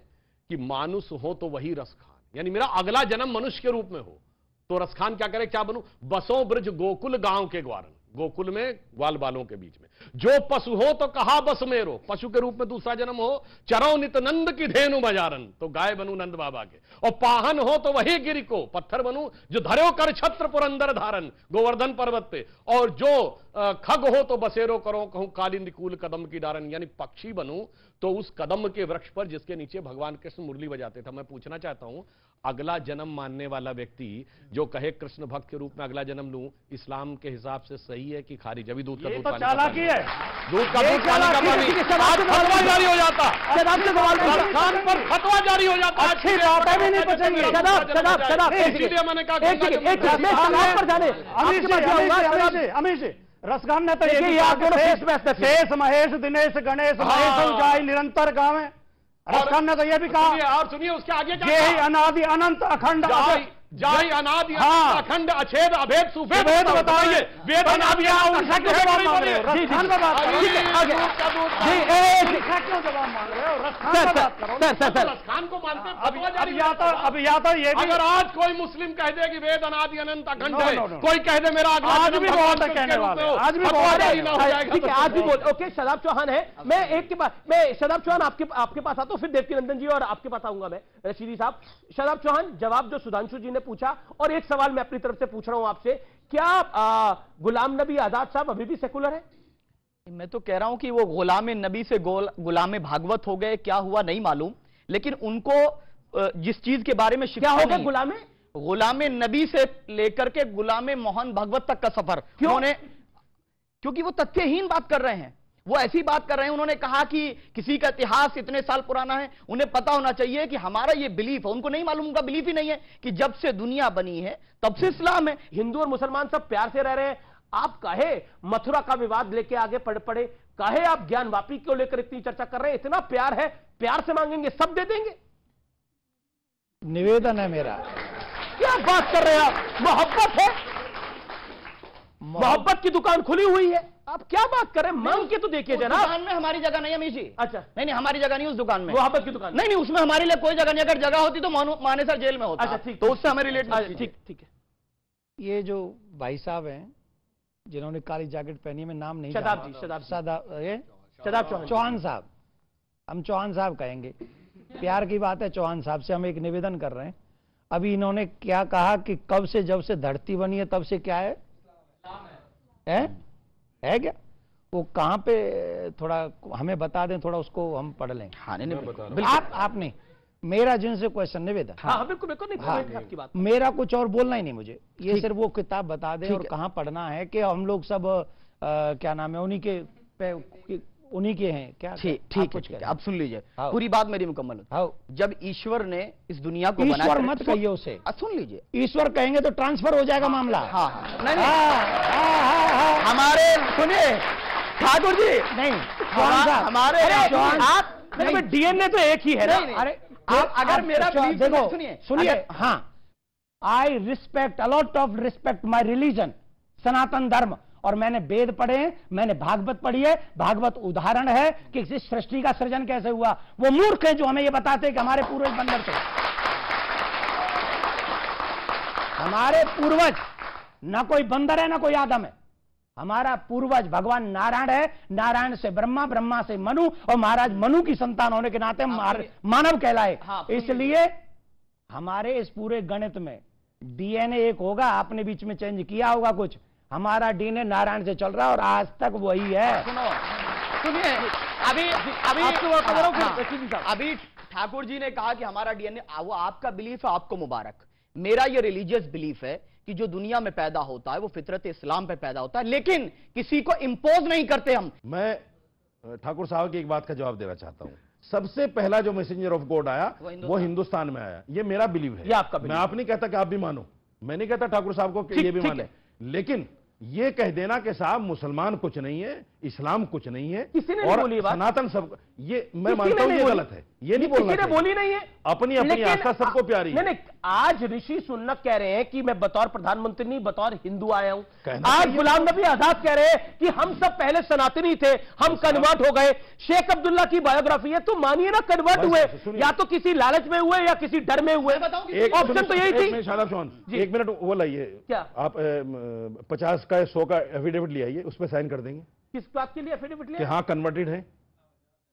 कि मानुष हो तो वही रसखान, यानी मेरा अगला जन्म मनुष्य के रूप में हो। तो रसखान क्या करे, क्या बनूं? बसो ब्रज गोकुल गांव के ग्वारन, गोकुल में ग्वाल बालों के बीच में। जो पशु हो तो कहा बस मेरो, पशु के रूप में दूसरा जन्म हो। चरो नित नंद की धेनु बजारन, तो गाय बनूं नंद बाबा के। और पाहन हो तो वही गिरि को, पत्थर बनूं जो धर्यो कर छत्र पुरंदर धारन, गोवर्धन पर्वत पे। और जो खग हो तो बसेरो करो कहूं कालिंदी कूल कदम की डारन, यानी पक्षी बनूं तो उस कदम के वृक्ष पर जिसके नीचे भगवान कृष्ण मुरली बजाते थे। मैं पूछना चाहता हूं, अगला जन्म मानने वाला व्यक्ति जो कहे कृष्ण भक्त के रूप में अगला जन्म लूं, इस्लाम के हिसाब से सही है कि खारिज? अभी दूध का दूध पानी चालाकी है, दूध का दूध पानी का पानी। आज फतवा जारी हो जाता, रसखान पर फतवा जारी हो जाता। अच्छी बातें भी नहीं बचेंगी। इसीलिए मैंने कहा अमीश जी, रसखान ने तो शेष महेश दिनेश गणेश महेश जाय निरंतर गाँव है। रसखान ने तो ये भी कहा, और सुनिए उसके आगे क्या, ये अनादि अनंत अखंड जाय अनादि अखंड अछेद अभेद सुभेद बताइए। वेद अनादि उनका क्यों जवाब मांग रहे हो? रसखान पे बात करो। रसखान को मानते अब या तो ये भी, अगर आज कोई मुस्लिम कह दे कि वेद अनादि अनंत अखंड है, कोई कह दे मेरा अगला आज भी बहुत कहने वाले, आज भी बहुत, ठीक है, आज भी बहुत। ओके, शदाब चौहान है, मैं एक के पास, मैं शदाब चौहान आपके पास आता हूं, फिर देवकीनंदन जी और आपके पास आऊंगा मैं, रशीदी साहब। शदाब चौहान, जवाब जो सुधांशु जी ने पूछा, और एक सवाल मैं अपनी तरफ से पूछ रहा हूं आपसे, क्या गुलाम नबी आजाद साहब अभी भी सेकुलर है? मैं तो कह रहा हूं कि वो गुलाम नबी से गुलाम भागवत हो गए, क्या हुआ नहीं मालूम, लेकिन उनको जिस चीज के बारे में क्या हो गया, गुलाम नबी से लेकर के गुलाम मोहन भागवत तक का सफर। उन्होंने, क्योंकि वो तथ्यहीन बात कर रहे हैं, वो ऐसी बात कर रहे हैं। उन्होंने कहा कि किसी का इतिहास इतने साल पुराना है, उन्हें पता होना चाहिए कि हमारा ये बिलीफ है। उनको नहीं मालूम, उनका बिलीफ ही नहीं है कि जब से दुनिया बनी है तब से इस्लाम है। हिंदू और मुसलमान सब प्यार से रह रहे हैं। आप काहे मथुरा का विवाद लेके आगे पड़े, काहे आप ज्ञान वापी को लेकर इतनी चर्चा कर रहे हैं? इतना प्यार है, प्यार से मांगेंगे सब दे देंगे। निवेदन है मेरा। क्या बात कर रहे हैं आप? मोहब्बत है, मोहब्बत की दुकान खुली हुई है, आप क्या बात कर रहे हैं? मांग के तो देखिए जनाब। दुकान में हमारी जगह नहीं है अमीश जी। अच्छा, नहीं हमारी जगह नहीं उस दुकान में, मोहब्बत की दुकान। नहीं, उसमें हमारे लिए कोई जगह नहीं। अगर जगह होती तो मानेसर जेल में होता। अच्छा, ठीक, तो उससे हमें रिलेट। ठीक है। ये जो भाई साहब हैं जिन्होंने काली जैकेट पहनी है, मैं नाम नहीं, शदाब चौहान साहब, हम चौहान साहब कहेंगे। प्यार की बात है, चौहान साहब से हम एक निवेदन कर रहे हैं। अभी इन्होंने क्या कहा कि कब से, जब से धरती बनी है तब से क्या है क्या? वो कहां पे, थोड़ा हमें बता दें, थोड़ा उसको हम पढ़ लें। हाँ, नहीं, आप नहीं, मेरा जिनसे क्वेश्चन निवेदन। हाँ, बिल्कुल नहीं, आपकी बात। मेरा कुछ और बोलना ही नहीं मुझे, ये सिर्फ वो किताब बता दें और कहां पढ़ना है, कि हम लोग सब क्या नाम है उन्हीं के उन्हीं के हैं क्या? ठीक है, अब सुन लीजिए, पूरी बात मेरी मुकम्मल होती। जब ईश्वर ने इस दुनिया को बनाया, ईश्वर मत कहिए उसे, सुन लीजिए, ईश्वर कहेंगे तो ट्रांसफर हो जाएगा मामला। नहीं, हमारे सुनिए ठाकुर जी, नहीं हमारे डीएनए तो एक ही है ना। अरे अगर मेरा देखो सुनिए, हाँ, I respect a lot of respect my religion, Sanatan Dharma, और मैंने वेद पढ़े हैं, मैंने भागवत पढ़ी है। भागवत उदाहरण है कि इस सृष्टि का सृजन कैसे हुआ। वो मूर्ख है जो हमें ये बताते हैं कि हमारे पूर्वज बंदर थे। हमारे पूर्वज ना कोई बंदर है ना कोई आदम है। हमारा पूर्वज भगवान नारायण है, नारायण से ब्रह्मा, ब्रह्मा से मनु, और महाराज मनु की संतान होने के नाते मानव कहलाए। इसलिए हमारे इस पूरे गणित में डीएनए एक होगा, आपने बीच में चेंज किया होगा कुछ, हमारा डीएनए नारायण से चल रहा है और आज तक वही है। सुनिए, अभी ठाकुर जी ने कहा कि हमारा डीएनए, वो आपका बिलीफ है, आपको मुबारक। मेरा ये रिलीजियस बिलीफ है कि जो दुनिया में पैदा होता है वो फितरत इस्लाम पे पैदा होता है, लेकिन किसी को इंपोज नहीं करते हम। मैं ठाकुर साहब की एक बात का जवाब देना चाहता हूं। सबसे पहला जो मैसेंजर ऑफ गॉड आया वो हिंदुस्तान में आया, ये मेरा बिलीव है। मैं आप नहीं कहता कि आप भी मानो, मैं नहीं कहता ठाकुर साहब को कि ये भी माने, लेकिन ये कह देना कि साहब मुसलमान कुछ नहीं है, इस्लाम कुछ नहीं है, और सनातन सब, ये मैं मानता हूं ये गलत है, ये नहीं बोलना चाहिए। बोली नहीं है, अपनी अपनी आस्था सबको प्यारी है। नहीं, आज ऋषि सुन्नत कह रहे हैं कि मैं बतौर प्रधानमंत्री नहीं बतौर हिंदू आया हूं। आज गुलाम नबी आजाद कह रहे हैं कि हम सब पहले सनातनी थे, हम कन्वर्ट हो गए। शेख अब्दुल्ला की बायोग्राफी है, तो मानिए ना कन्वर्ट हुए, या तो किसी लालच में हुए या किसी डर में हुए। ऑप्शन तो यही थी। एक मिनट वो लाइए, क्या आप 50 का 100 का एफिडेविट ले आइए, उस पर साइन कर देंगे। किस बात के लिए एफिडेविट लिया? कि हाँ कन्वर्टेड है।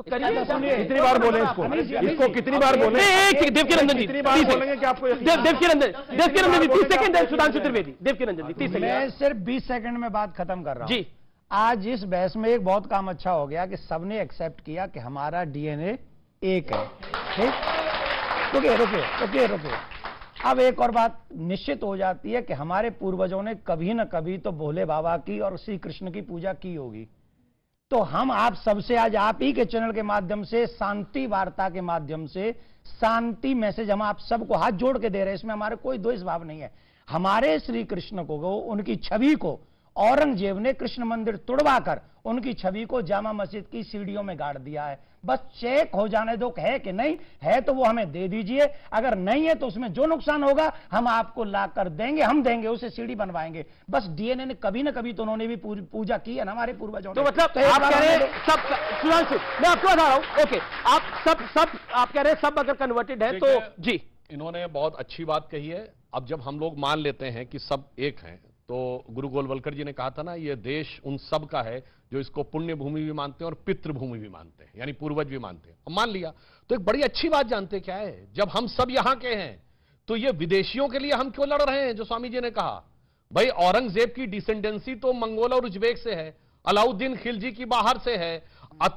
कितनी बार बोले इसको कितनी बार बोले? देवकीनंदन जी कितनी बार बोलेंगे कि आपको? देवकीनंदन जी 30 सेकंड है, सुधांशु त्रिवेदी। देवकीनंदन जी 30 सेकंड। मैं सिर्फ 20 सेकंड में बात खत्म कर रहा हूं जी। आज इस बहस में एक बहुत काम अच्छा हो गया कि सबने एक्सेप्ट किया कि हमारा डीएनए एक है। ठीक, रुकिए। अब एक और बात निश्चित हो जाती है कि हमारे पूर्वजों ने कभी न कभी तो भोले बाबा की और श्री कृष्ण की पूजा की होगी। तो हम आप सबसे आज आप ही के चैनल के माध्यम से, शांति वार्ता के माध्यम से शांति मैसेज हम आप सबको हाथ जोड़ के दे रहे हैं। इसमें हमारे कोई द्वेष भाव नहीं है। हमारे श्री कृष्ण को, उनकी छवि को औरंगजेब ने कृष्ण मंदिर तुड़वाकर उनकी छवि को जामा मस्जिद की सीढ़ियों में गाड़ दिया है। बस चेक हो जाने दो, है कि नहीं है तो वो हमें दे दीजिए, अगर नहीं है तो उसमें जो नुकसान होगा हम आपको ला कर देंगे, हम देंगे, उसे सीढ़ी बनवाएंगे। बस डीएनए ने कभी ना कभी तो उन्होंने भी पूजा की है ना हमारे पूर्वजों ने। तो मतलब आप कह रहे हैं सब, सुधांशु मैं आपको बता रहा हूं, ओके, आप सब आप कह रहे हैं सब अगर कन्वर्टेड है तो जी। इन्होंने बहुत अच्छी बात कही है। अब जब हम लोग मान लेते हैं कि सब एक हैं, तो गुरु गोलवलकर जी ने कहा था ना, ये देश उन सब का है जो इसको पुण्य भूमि भी मानते हैं और पितृभूमि भी मानते हैं, यानी पूर्वज भी मानते हैं। अब मान लिया तो एक बड़ी अच्छी बात जानते क्या है, जब हम सब यहां के हैं तो ये विदेशियों के लिए हम क्यों लड़ रहे हैं? जो स्वामी जी ने कहा, भाई औरंगजेब की डिसेंडेंसी तो मंगोल और उज्बेक से है, अलाउद्दीन खिलजी की बाहर से है,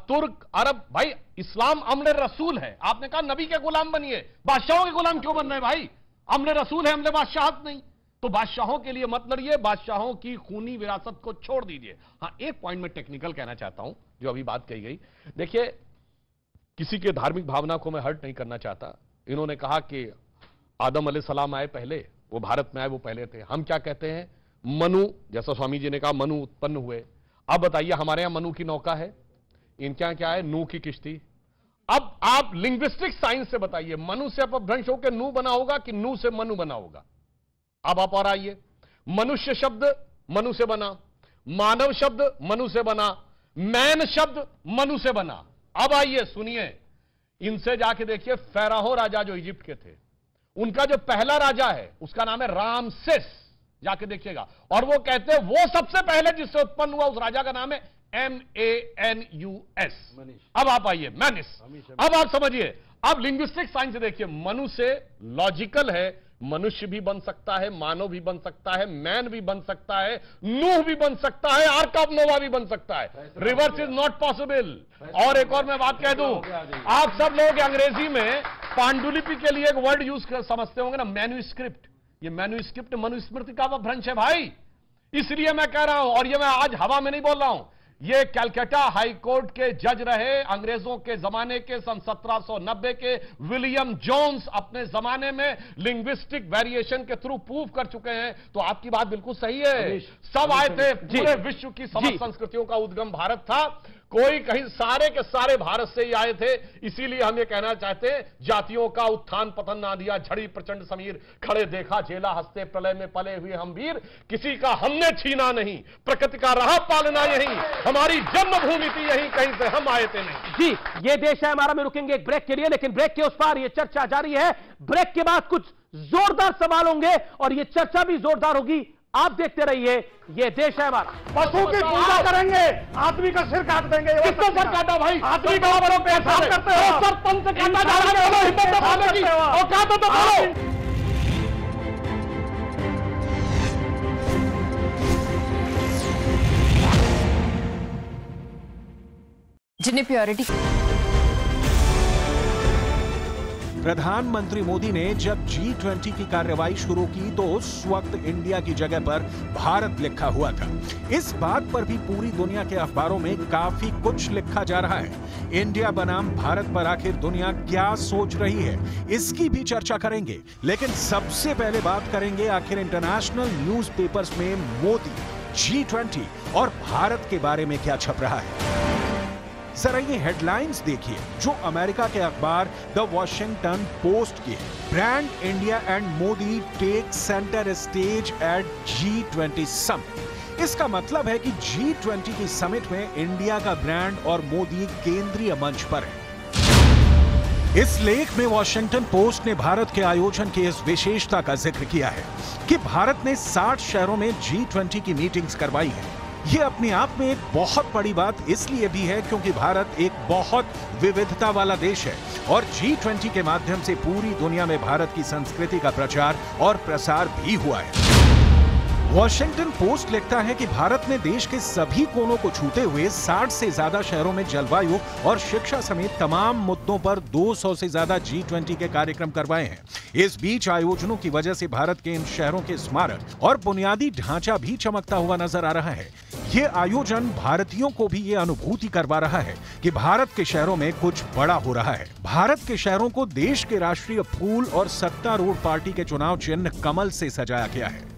तुर्क अरब, भाई इस्लाम अमले रसूल है। आपने कहा नबी के गुलाम बनिए, बादशाहों के गुलाम क्यों बन रहे भाई? अमले रसूल है, अमले बादशाहत नहीं। तो बादशाहों के लिए मत लड़िए, बादशाहों की खूनी विरासत को छोड़ दीजिए। हाँ, एक पॉइंट में टेक्निकल कहना चाहता हूं, जो अभी बात कही गई। देखिए, किसी के धार्मिक भावना को मैं हर्ट नहीं करना चाहता। इन्होंने कहा कि आदम अलैहिस्सलाम आए पहले, वो भारत में आए, वो पहले थे। हम क्या कहते हैं? मनु, जैसा स्वामी जी ने कहा मनु उत्पन्न हुए। अब बताइए, हमारे यहां मनु की नौका है, इनके यहां क्या है? नूह की किश्ती। अब आप लिंग्विस्टिक साइंस से बताइए, मनु से अपभ्रंश होकर नूह बना होगा कि नूह से मनु बना होगा? अब आप और आइए, मनुष्य शब्द मनु से बना, मानव शब्द मनु से बना, मैन शब्द मनु से बना। अब आइए सुनिए, इनसे जाके देखिए, फेराहो राजा जो इजिप्ट के थे, उनका जो पहला राजा है उसका नाम है रामसेस, जाके देखिएगा। और वो कहते हैं वो सबसे पहले जिससे उत्पन्न हुआ उस राजा का नाम है MANUS। अब आप आइए, मैनिस। अब आप समझिए, अब लिंग्विस्टिक साइंस से देखिए, मनु से लॉजिकल है, मनुष्य भी बन सकता है, मानव भी बन सकता है, मैन भी बन सकता है, नूह भी बन सकता है, आर्क ऑफ नोवा भी बन सकता है। Reverse is not possible. और एक और मैं बात कह दूं, आप सब लोग अंग्रेजी में पांडुलिपि के लिए एक वर्ड यूज समझते होंगे ना, मैन्यूस्क्रिप्ट। ये मैन्यूस्क्रिप्ट मनुस्मृति का भ्रंश है भाई। इसलिए मैं कह रहा हूं, और ये मैं आज हवा में नहीं बोल रहा हूं, ये कलकत्ता हाई कोर्ट के जज रहे अंग्रेजों के जमाने के, सन 1790 के। विलियम जोन्स अपने जमाने में लिंग्विस्टिक वेरिएशन के थ्रू प्रूव कर चुके हैं। तो आपकी बात बिल्कुल सही है, सब आए थे, पूरे विश्व की समस्त संस्कृतियों का उद्गम भारत था, कोई कहीं, सारे के सारे भारत से ही आए थे। इसीलिए हम ये कहना चाहते हैं, जातियों का उत्थान पतन ना दिया, झड़ी प्रचंड समीर, खड़े देखा झेला, हंसते प्रलय में पले हुए हम वीर, किसी का हमने छीना नहीं, प्रकृति का रहा पालना यही, हमारी जन्मभूमि थी यही, कहीं से हम आए थे नहीं। जी, ये देश है हमारा में रुकेंगे एक ब्रेक के लिए, लेकिन ब्रेक के उस पार ये चर्चा जारी है। ब्रेक के बाद कुछ जोरदार सवाल होंगे और ये चर्चा भी जोरदार होगी। आप देखते रहिए, ये देश है हमारा। पशु की पूजा करेंगे, आदमी का सिर काट देंगे। किसका सर काटा भाई? आदमी का पेशाब करते हो, सर पंच काटा जा रहा है, हिम्मत तो बोलो की औकात तो बोलो। जिन्हें प्योरिटी। प्रधानमंत्री मोदी ने जब G20 की कार्रवाई शुरू की तो उस वक्त इंडिया की जगह पर भारत लिखा हुआ था। इस बात पर भी पूरी दुनिया के अखबारों में काफी कुछ लिखा जा रहा है। इंडिया बनाम भारत पर आखिर दुनिया क्या सोच रही है, इसकी भी चर्चा करेंगे। लेकिन सबसे पहले बात करेंगे आखिर इंटरनेशनल न्यूज़पेपर्स में मोदी, G20 और भारत के बारे में क्या छप रहा है। जरा ये हेडलाइंस देखिए जो अमेरिका के अखबार द वॉशिंगटन पोस्ट की है। Brand India and Modi take centre stage at G20 summit. इसका मतलब है कि G20 की समिट में इंडिया का ब्रांड और मोदी केंद्रीय मंच पर है। इस लेख में वॉशिंगटन पोस्ट ने भारत के आयोजन की इस विशेषता का जिक्र किया है कि भारत ने 60 शहरों में G20 की मीटिंग्स करवाई है। ये अपने आप में एक बहुत बड़ी बात इसलिए भी है क्योंकि भारत एक बहुत विविधता वाला देश है और G20 के माध्यम से पूरी दुनिया में भारत की संस्कृति का प्रचार और प्रसार भी हुआ है। वॉशिंगटन पोस्ट लिखता है कि भारत ने देश के सभी कोनों को छूते हुए 60 से ज्यादा शहरों में जलवायु और शिक्षा समेत तमाम मुद्दों पर 200 से ज्यादा G20 के कार्यक्रम करवाए हैं। इस बीच आयोजनों की वजह से भारत के इन शहरों के स्मारक और बुनियादी ढांचा भी चमकता हुआ नजर आ रहा है। ये आयोजन भारतीयों को भी ये अनुभूति करवा रहा है कि भारत के शहरों में कुछ बड़ा हो रहा है। भारत के शहरों को देश के राष्ट्रीय फूल और सत्तारूढ़ पार्टी के चुनाव चिन्ह कमल से सजाया गया है।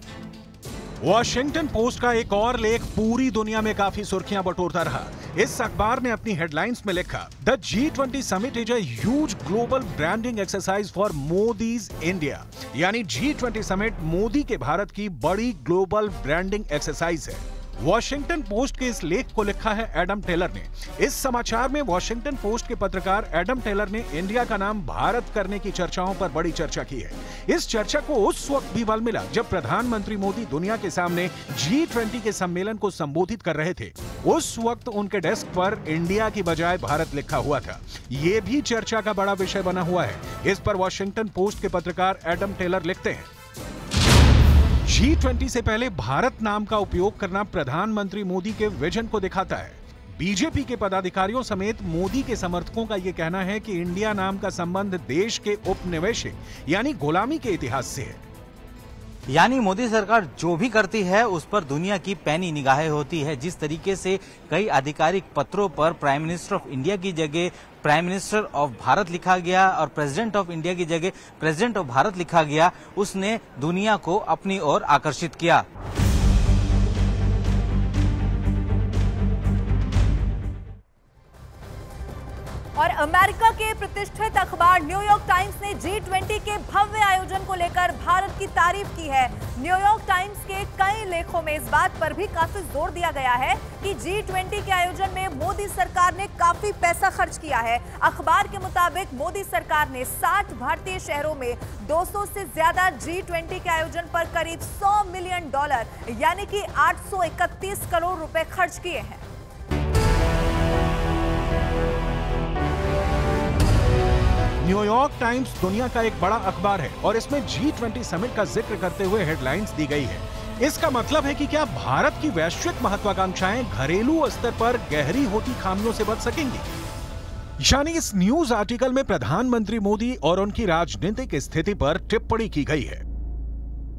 वॉशिंगटन पोस्ट का एक और लेख पूरी दुनिया में काफी सुर्खियां बटोरता रहा। इस अखबार ने अपनी हेडलाइंस में लिखा, the G20 summit is a huge global branding exercise for Modi's India. यानी G20 समिट मोदी के भारत की बड़ी ग्लोबल ब्रांडिंग एक्सरसाइज है। वॉशिंगटन पोस्ट के इस लेख को लिखा है एडम टेलर ने। इस समाचार में वॉशिंगटन पोस्ट के पत्रकार एडम टेलर ने इंडिया का नाम भारत करने की चर्चाओं पर बड़ी चर्चा की है। इस चर्चा को उस वक्त भी बल मिला जब प्रधानमंत्री मोदी दुनिया के सामने G20 के सम्मेलन को संबोधित कर रहे थे। उस वक्त उनके डेस्क पर इंडिया की बजाय भारत लिखा हुआ था। ये भी चर्चा का बड़ा विषय बना हुआ है। इस पर वॉशिंगटन पोस्ट के पत्रकार एडम टेलर लिखते हैं, G20 से पहले भारत नाम का उपयोग करना प्रधानमंत्री मोदी के विजन को दिखाता है। बीजेपी के पदाधिकारियों समेत मोदी के समर्थकों का यह कहना है कि इंडिया नाम का संबंध देश के उपनिवेशिक यानी गुलामी के इतिहास से है। यानी मोदी सरकार जो भी करती है उस पर दुनिया की पैनी निगाहें होती है। जिस तरीके से कई आधिकारिक पत्रों पर प्राइम मिनिस्टर ऑफ इंडिया की जगह प्राइम मिनिस्टर ऑफ भारत लिखा गया और प्रेसिडेंट ऑफ इंडिया की जगह प्रेसिडेंट ऑफ भारत लिखा गया, उसने दुनिया को अपनी ओर आकर्षित किया। और अमेरिका के प्रतिष्ठित अखबार न्यूयॉर्क टाइम्स ने G20 के भव्य आयोजन को लेकर भारत की तारीफ की है। न्यूयॉर्क टाइम्स के कई लेखों में इस बात पर भी काफी जोर दिया गया है कि G20 के आयोजन में मोदी सरकार ने काफी पैसा खर्च किया है। अखबार के मुताबिक मोदी सरकार ने 60 भारतीय शहरों में 200 से ज्यादा G20 के आयोजन पर करीब $100 मिलियन यानी कि 831 करोड़ रुपए खर्च किए हैं। न्यूयॉर्क टाइम्स दुनिया का एक बड़ा अखबार है और इसमें G20 समिट का जिक्र करते हुए हेडलाइंस दी गई है। इसका मतलब है कि क्या भारत की वैश्विक महत्वाकांक्षाएं घरेलू स्तर पर गहरी होती खामियों से बच सकेंगी? यानी इस न्यूज आर्टिकल में प्रधानमंत्री मोदी और उनकी राजनीतिक स्थिति पर टिप्पणी की गई है।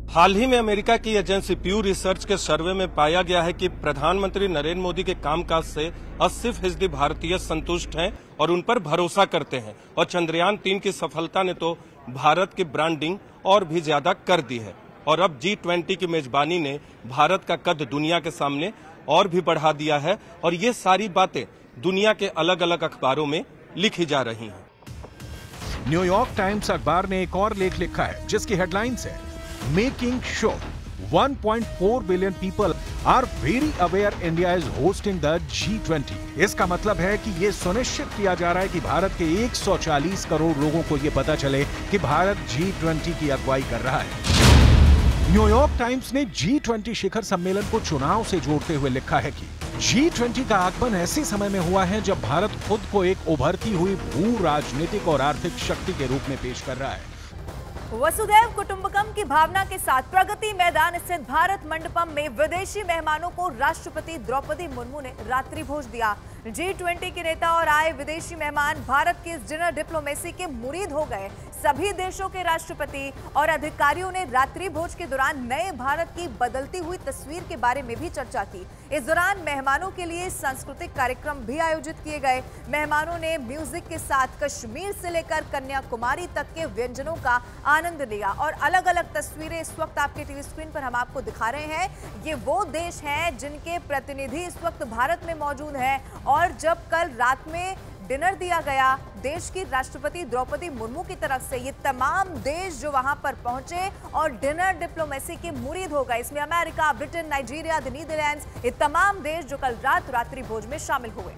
हाल ही में अमेरिका की एजेंसी प्यू रिसर्च के सर्वे में पाया गया है कि प्रधानमंत्री नरेंद्र मोदी के कामकाज से 80% भारतीय संतुष्ट हैं और उन पर भरोसा करते हैं। और चंद्रयान 3 की सफलता ने तो भारत की ब्रांडिंग और भी ज्यादा कर दी है। और अब G20 की मेजबानी ने भारत का कद दुनिया के सामने और भी बढ़ा दिया है। और ये सारी बातें दुनिया के अलग अलग अखबारों में लिखी जा रही हैं। न्यूयॉर्क टाइम्स अखबार ने एक और लेख लिखा है जिसकी हेडलाइंस है making sure 1.4 billion people are very aware India is hosting the G20। इसका मतलब है कि यह सुनिश्चित किया जा रहा है कि भारत के 140 करोड़ लोगों को यह पता चले कि भारत G20 की अगुवाई कर रहा है। न्यूयॉर्क टाइम्स ने G20 शिखर सम्मेलन को चुनाव से जोड़ते हुए लिखा है कि G20 का आगमन ऐसे समय में हुआ है जब भारत खुद को एक उभरती हुई भू राजनीतिक और आर्थिक शक्ति के रूप में पेश कर रहा है। वसुधैव कुटुंबकम की भावना के साथ प्रगति मैदान स्थित भारत मंडपम में विदेशी मेहमानों को राष्ट्रपति द्रौपदी मुर्मू ने रात्रि भोज दिया। G20 के नेता और आए विदेशी मेहमान भारत की इस डिनर डिप्लोमेसी के मुरीद हो गए। सभी देशों के राष्ट्रपति और अधिकारियों ने रात्रि भोज के दौरान नए भारत की बदलती हुई तस्वीर के बारे में भी चर्चा की। इस दौरान मेहमानों के लिए सांस्कृतिक कार्यक्रम भी आयोजित किए गए। मेहमानों ने म्यूजिक के साथ कश्मीर से लेकर कन्याकुमारी तक के व्यंजनों का आनंद लिया। और अलग अलग तस्वीरें इस वक्त आपके टीवी स्क्रीन पर हम आपको दिखा रहे हैं। ये वो देश हैं जिनके प्रतिनिधि इस वक्त भारत में मौजूद हैं। और जब कल रात में डिनर दिया गया देश की राष्ट्रपति द्रौपदी मुर्मू की तरफ से, ये तमाम देश जो वहां पर पहुंचे और डिनर डिप्लोमेसी के मुरीद हो गए। इसमें America, Britain, Nigeria, the Netherlands, ये तमाम देश जो कल रात रात्रि भोज में शामिल हुए।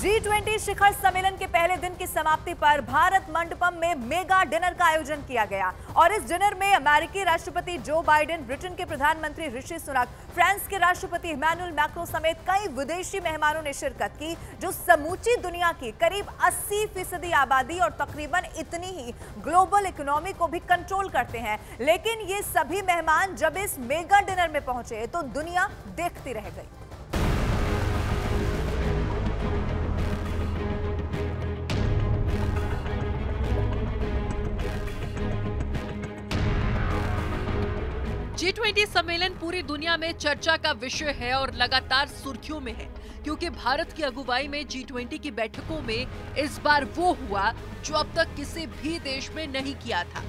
G20 शिखर सम्मेलन के पहले दिन की समाप्ति पर भारत मंडपम में मेगा डिनर का आयोजन किया गया। और इस डिनर में अमेरिकी राष्ट्रपति जो बाइडेन, ब्रिटेन के प्रधानमंत्री ऋषि सुनक, फ्रांस के राष्ट्रपति इमैनुअल मैक्रों समेत कई विदेशी मेहमानों ने शिरकत की, जो समूची दुनिया की करीब 80% आबादी और तकरीबन इतनी ही ग्लोबल इकोनॉमी को भी कंट्रोल करते हैं। लेकिन ये सभी मेहमान जब इस मेगा डिनर में पहुंचे तो दुनिया देखती रह गई। G20 सम्मेलन पूरी दुनिया में चर्चा का विषय है और लगातार सुर्खियों में है, क्योंकि भारत की अगुवाई में G20 की बैठकों में इस बार वो हुआ जो अब तक किसी भी देश में नहीं किया था।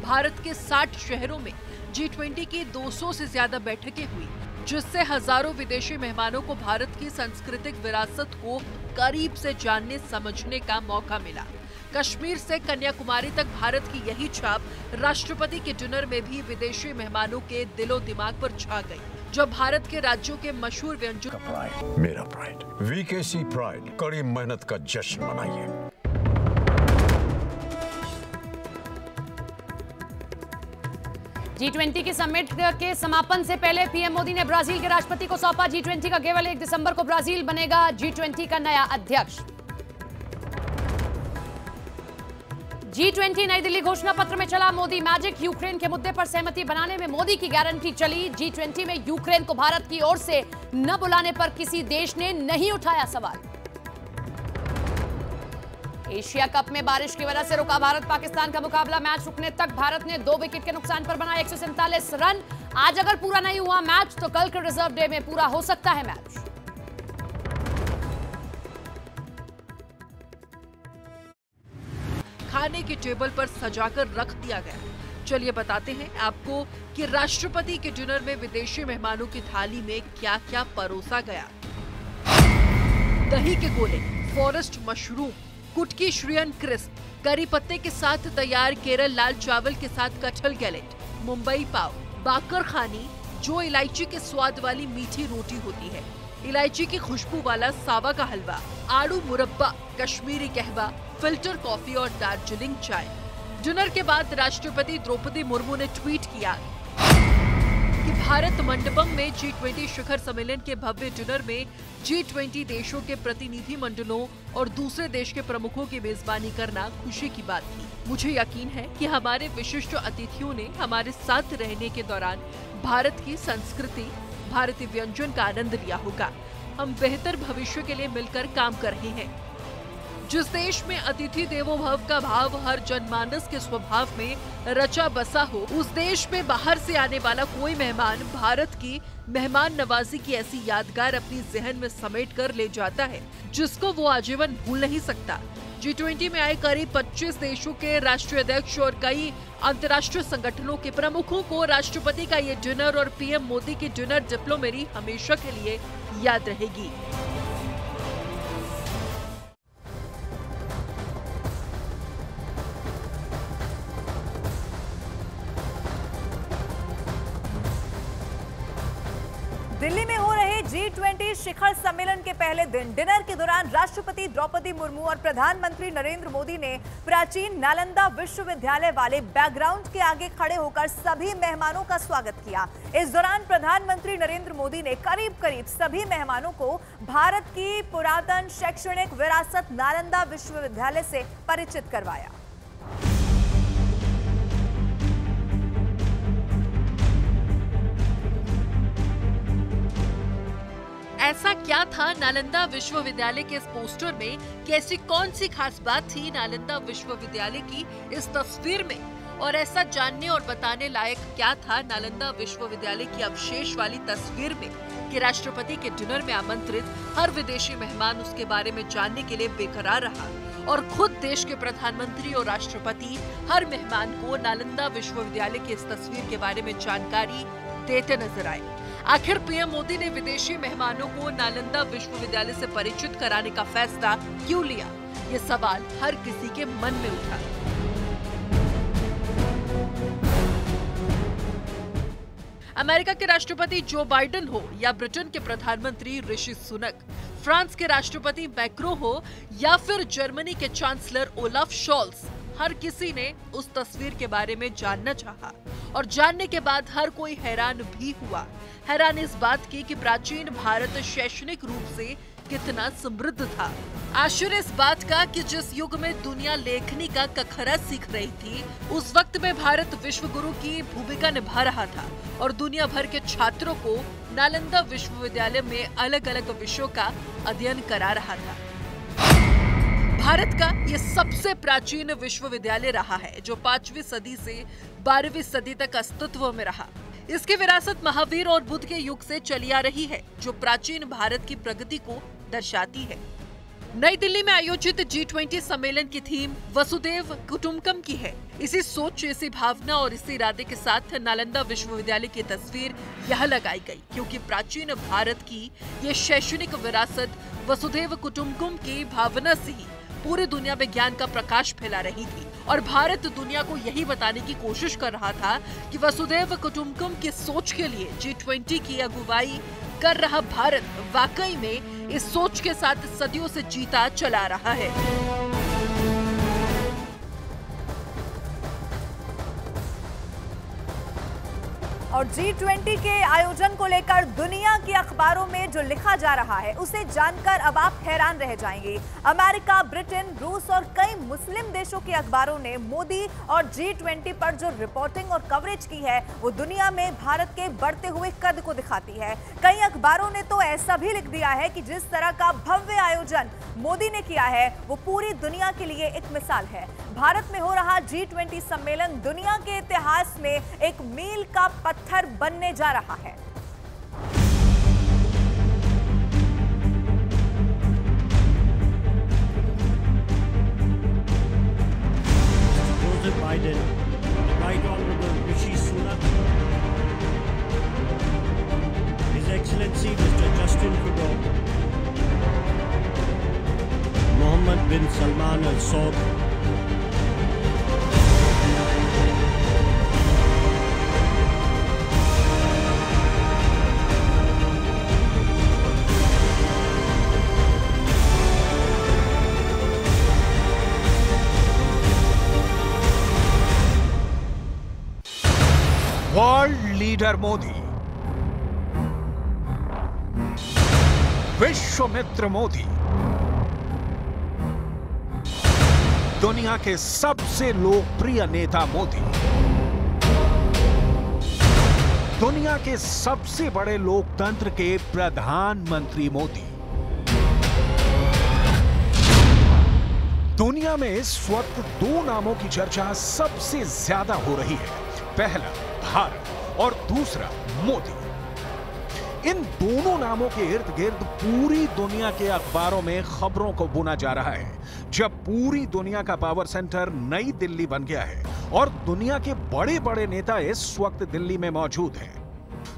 भारत के 60 शहरों में G20 की 200 से ज्यादा बैठकें हुई, जिससे हजारों विदेशी मेहमानों को भारत की सांस्कृतिक विरासत को करीब से जानने समझने का मौका मिला। कश्मीर से कन्याकुमारी तक भारत की यही छाप राष्ट्रपति के डिनर में भी विदेशी मेहमानों के दिलो दिमाग पर छा गई, जो भारत के राज्यों के मशहूर व्यंजन। मेरा प्राइड, वीकेसी प्राइड, कड़ी मेहनत का जश्न मनाइए। G20 के समिट के समापन से पहले पीएम मोदी ने ब्राजील के राष्ट्रपति को सौंपा। G20 का केवल 1 दिसंबर को ब्राजील बनेगा G20 का नया अध्यक्ष। G20 नई दिल्ली घोषणा पत्र में चला मोदी मैजिक। यूक्रेन के मुद्दे पर सहमति बनाने में मोदी की गारंटी चली। G20 में यूक्रेन को भारत की ओर से न बुलाने पर किसी देश ने नहीं उठाया सवाल। एशिया कप में बारिश की वजह से रुका भारत पाकिस्तान का मुकाबला। मैच रुकने तक भारत ने 2 विकेट के नुकसान पर बनाए 147 रन। आज अगर पूरा नहीं हुआ मैच तो कल के रिजर्व डे में पूरा हो सकता है मैच। खाने की टेबल पर सजाकर रख दिया गया। चलिए बताते हैं आपको कि राष्ट्रपति के डिनर में विदेशी मेहमानों की थाली में क्या क्या परोसा गया। दही के गोले, फॉरेस्ट मशरूम, कुटकी श्रियन क्रिस्प, करी पत्ते के साथ तैयार केरल लाल चावल के साथ कटहल गैलेट, मुंबई पाव, बाकर खानी जो इलायची के स्वाद वाली मीठी रोटी होती है, इलायची की खुशबू वाला सावा का हलवा, आड़ू मुरब्बा, कश्मीरी कहवा, फिल्टर कॉफी और दार्जिलिंग चाय। डिनर के बाद राष्ट्रपति द्रौपदी मुर्मू ने ट्वीट किया कि भारत मंडपम में G20 शिखर सम्मेलन के भव्य डिनर में G20 देशों के प्रतिनिधि मंडलों और दूसरे देश के प्रमुखों की मेजबानी करना खुशी की बात थी। मुझे यकीन है कि हमारे विशिष्ट अतिथियों ने हमारे साथ रहने के दौरान भारत की संस्कृति, भारतीय व्यंजन का आनंद लिया होगा। हम बेहतर भविष्य के लिए मिलकर काम कर रहे हैं। जिस देश में अतिथि देवो भव का भाव हर जनमानस के स्वभाव में रचा बसा हो, उस देश में बाहर से आने वाला कोई मेहमान भारत की मेहमान नवाजी की ऐसी यादगार अपनी जहन में समेट कर ले जाता है जिसको वो आजीवन भूल नहीं सकता। G20 में आए करीब 25 देशों के राष्ट्रीय अध्यक्ष और कई अंतर्राष्ट्रीय संगठनों के प्रमुखों को राष्ट्रपति का ये डिनर और पीएम मोदी की डिनर डिप्लोमेरी हमेशा के लिए याद रहेगी। दिल्ली में हो रहे G20 शिखर सम्मेलन के पहले दिन डिनर के दौरान राष्ट्रपति द्रौपदी मुर्मू और प्रधानमंत्री नरेंद्र मोदी ने प्राचीन नालंदा विश्वविद्यालय वाले बैकग्राउंड के आगे खड़े होकर सभी मेहमानों का स्वागत किया। इस दौरान प्रधानमंत्री नरेंद्र मोदी ने करीब सभी मेहमानों को भारत की पुरातन शैक्षणिक विरासत नालंदा विश्वविद्यालय से परिचित करवाया। ऐसा क्या था नालंदा विश्वविद्यालय के इस पोस्टर में कि ऐसी कौन सी खास बात थी नालंदा विश्वविद्यालय की इस तस्वीर में, और ऐसा जानने और बताने लायक क्या था नालंदा विश्वविद्यालय की अवशेष वाली तस्वीर में कि राष्ट्रपति के डिनर में आमंत्रित हर विदेशी मेहमान उसके बारे में जानने के लिए बेकरार रहा और खुद देश के प्रधानमंत्री और राष्ट्रपति हर मेहमान को नालंदा विश्वविद्यालय की इस तस्वीर के बारे में जानकारी देते नजर आए। आखिर पीएम मोदी ने विदेशी मेहमानों को नालंदा विश्वविद्यालय से परिचित कराने का फैसला क्यों लिया, ये सवाल हर किसी के मन में उठा। अमेरिका के राष्ट्रपति जो बाइडेन हो या ब्रिटेन के प्रधानमंत्री ऋषि सुनक, फ्रांस के राष्ट्रपति मैक्रो हो या फिर जर्मनी के चांसलर ओलाफ शॉल्स, हर किसी ने उस तस्वीर के बारे में जानना चाहा और जानने के बाद हर कोई हैरान भी हुआ। हैरान इस बात की कि प्राचीन भारत शैक्षणिक रूप से कितना समृद्ध था। आश्चर्य इस बात का कि जिस युग में दुनिया लेखनी का कखरा सीख रही थी, उस वक्त में भारत विश्व गुरु की भूमिका निभा रहा था और दुनिया भर के छात्रों को नालंदा विश्वविद्यालय में अलग अलग विषयों का अध्ययन करा रहा था। भारत का ये सबसे प्राचीन विश्वविद्यालय रहा है जो 5वीं सदी से 12वीं सदी तक अस्तित्व में रहा। इसकी विरासत महावीर और बुद्ध के युग से चली आ रही है जो प्राचीन भारत की प्रगति को दर्शाती है। नई दिल्ली में आयोजित G20 सम्मेलन की थीम वसुदेव कुटुंबकम की है। इसी सोच, इसी भावना और इसी इरादे के साथ नालंदा विश्वविद्यालय की तस्वीर यह लगाई गई क्योंकि प्राचीन भारत की ये शैक्षणिक विरासत वसुदेव कुटुंबकम की भावना से ही पूरी दुनिया में ज्ञान का प्रकाश फैला रही थी और भारत दुनिया को यही बताने की कोशिश कर रहा था कि वसुदेव कुटुंबकम की सोच के लिए G20 की अगुवाई कर रहा भारत वाकई में इस सोच के साथ सदियों से जीता चला रहा है। और G20 के आयोजन को लेकर दुनिया के अखबारों में जो लिखा जा रहा है उसे जानकर अब आप हैरान रह जाएंगे। अमेरिका, ब्रिटेन, रूस और कई मुस्लिम देशों के अखबारों ने मोदी और G20 पर जो रिपोर्टिंग और कवरेज की है वो दुनिया में भारत के बढ़ते हुए कद को दिखाती है। कई अखबारों ने तो ऐसा भी लिख दिया है कि जिस तरह का भव्य आयोजन मोदी ने किया है वो पूरी दुनिया के लिए एक मिसाल है। भारत में हो रहा G20 सम्मेलन दुनिया के इतिहास में एक मील का पत्थर बनने जा रहा है। Joseph Biden, Right Honorable Rishi Sunak, His Excellency Mr. Justin Trudeau, Mohammed bin Salman Al Saud, world leader Modi, Vishwamitra Modi, दुनिया के सबसे लोकप्रिय नेता मोदी, दुनिया के सबसे बड़े लोकतंत्र के प्रधानमंत्री मोदी। दुनिया में इस वक्त दो नामों की चर्चा सबसे ज्यादा हो रही है, पहला भारत और दूसरा मोदी। इन दोनों नामों के इर्द गिर्द पूरी दुनिया के अखबारों में खबरों को बुना जा रहा है। जब पूरी दुनिया का पावर सेंटर नई दिल्ली बन गया है और दुनिया के बड़े बड़े नेता इस वक्त दिल्ली में मौजूद हैं,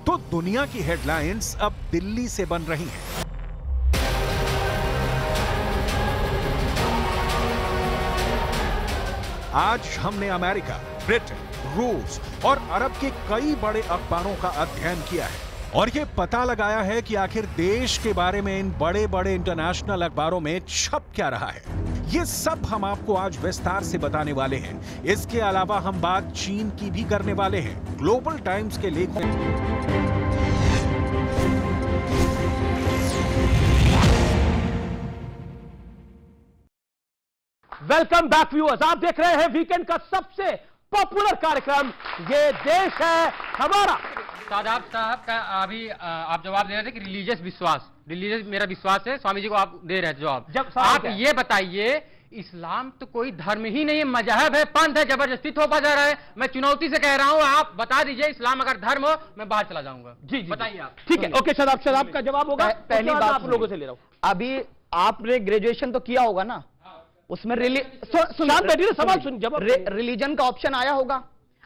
तो दुनिया की हेडलाइंस अब दिल्ली से बन रही हैं। आज हमने अमेरिका, ब्रिटेन, रूस और अरब के कई बड़े अखबारों का अध्ययन किया है और यह पता लगाया है कि आखिर देश के बारे में इन बड़े बड़े इंटरनेशनल अखबारों में छप क्या रहा है। ये सब हम आपको आज विस्तार से बताने वाले हैं। इसके अलावा हम बात चीन की भी करने वाले हैं। ग्लोबल टाइम्स के लेखों वेलकम बैक व्यूअर्स, आप देख रहे हैं वीकेंड का सबसे पॉपुलर कार्यक्रम ये देश है हमारा। साहब का अभी आप जवाब दे रहे थे कि रिलीजियस विश्वास, रिलीजियस मेरा विश्वास है, स्वामी जी को आप दे रहे हैं जवाब। जब आप ये बताइए, इस्लाम तो कोई धर्म ही नहीं है, मजहब है, पंथ है, जबरदस्ती थोपा जा रहा है। मैं चुनौती से कह रहा हूं, आप बता दीजिए इस्लाम अगर धर्म हो, मैं बाहर चला जाऊंगा। जी बताइए आप। ठीक है, ओके शदाब का जवाब होगा। पहली बात आप लोगों से ले रहा हूं। अभी आपने ग्रेजुएशन तो किया होगा ना, उसमें सवाल सुन, रिलीजन का ऑप्शन आया होगा।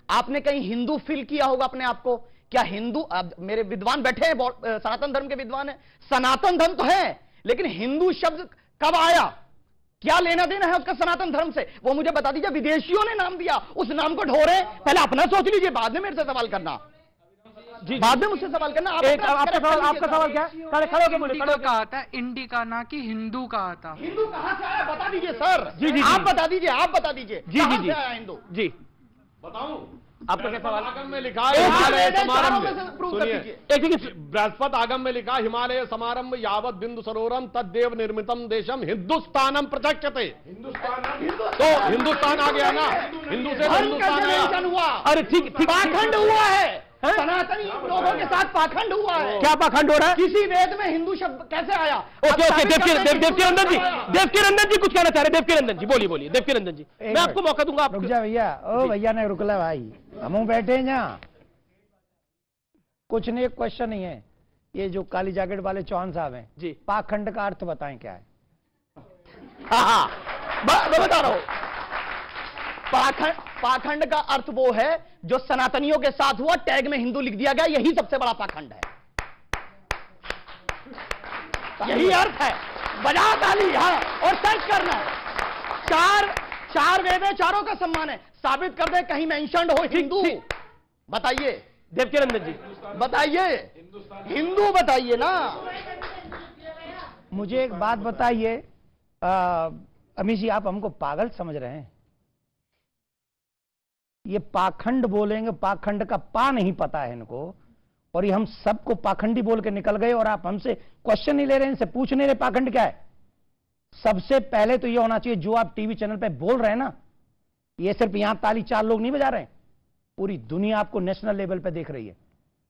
आपने कहीं हिंदू फील किया होगा अपने आप को? क्या हिंदू, अब मेरे विद्वान बैठे हैं, सनातन धर्म के विद्वान है, सनातन धर्म तो है, लेकिन हिंदू शब्द कब आया, क्या लेना देना है उसका सनातन धर्म से, वो मुझे बता दीजिए। विदेशियों ने नाम दिया, उस नाम को ढोरे, पहले अपना सोच लीजिए, बाद में मेरे से सवाल करना। जी बाद में मुझसे सवाल करना। आपका सवाल क्या है? खड़े कहा था, इंडिका ना कि हिंदू कहा था। हिंदू कहां से आया बता दीजिए सर। जी आप बता दीजिए, आप बता दीजिए। जी हिंदू जी बताऊं आपका क्या सवाल? आगम में लिखा है हिमालय समारंभ, सुनिए, बृहस्पति आगम में लिखा हिमालय समारंभ यावत बिंदु सरोवरम तद्देव निर्मितम देशम हिंदुस्तानम प्रचक्षते। तो हिंदुस्तान आ गया ना, हिंदू से हिंदुस्तान आया। हुआ। अरे ठीक पाखंड हुआ है, सनातनी लोगों के साथ पाखंड हुआ है। क्या पाखंड हो रहा है? किसी वेद में हिंदू शब्द कैसे आया? ओके देवकीनंदन जी कुछ कहना चाह रहे? देवकीनंदन जी बोलिए देवकीनंदन जी, मैं आपको मौका दूंगा। रुक जा भैया, ओ भैया ने रुकला भाई, हम बैठे यहाँ कुछ नहीं, एक क्वेश्चन ही है। ये जो काली जैकेट वाले चौहान साहब हैं जी, पाखंड का अर्थ बताएं क्या है? मैं बता रहा हूं, पाखंड का अर्थ वो है जो सनातनियों के साथ हुआ, टैग में हिंदू लिख दिया गया, यही सबसे बड़ा पाखंड है, यही अर्थ है। बजा ताली हाँ, और सर्च करना, चार वेद है, चारों का सम्मान है, साबित कर दे कहीं मेंशन्ड हो हिंदू। बताइए देवकीनंदन जी, बताइए, हिंदू बताइए ना। मुझे एक बात बताइए अमीश जी, आप हमको पागल समझ रहे हैं? ये पाखंड बोलेंगे, पाखंड का पा नहीं पता है इनको, और ये हम सबको पाखंडी बोल के निकल गए, और आप हमसे क्वेश्चन नहीं ले रहे, इनसे पूछ नहीं रहे पाखंड क्या है। सबसे पहले तो ये होना चाहिए, जो आप टीवी चैनल पे बोल रहे हैं ना, ये सिर्फ यहां ताली 4 लोग नहीं बजा रहे हैं, पूरी दुनिया आपको नेशनल लेवल पे देख रही है।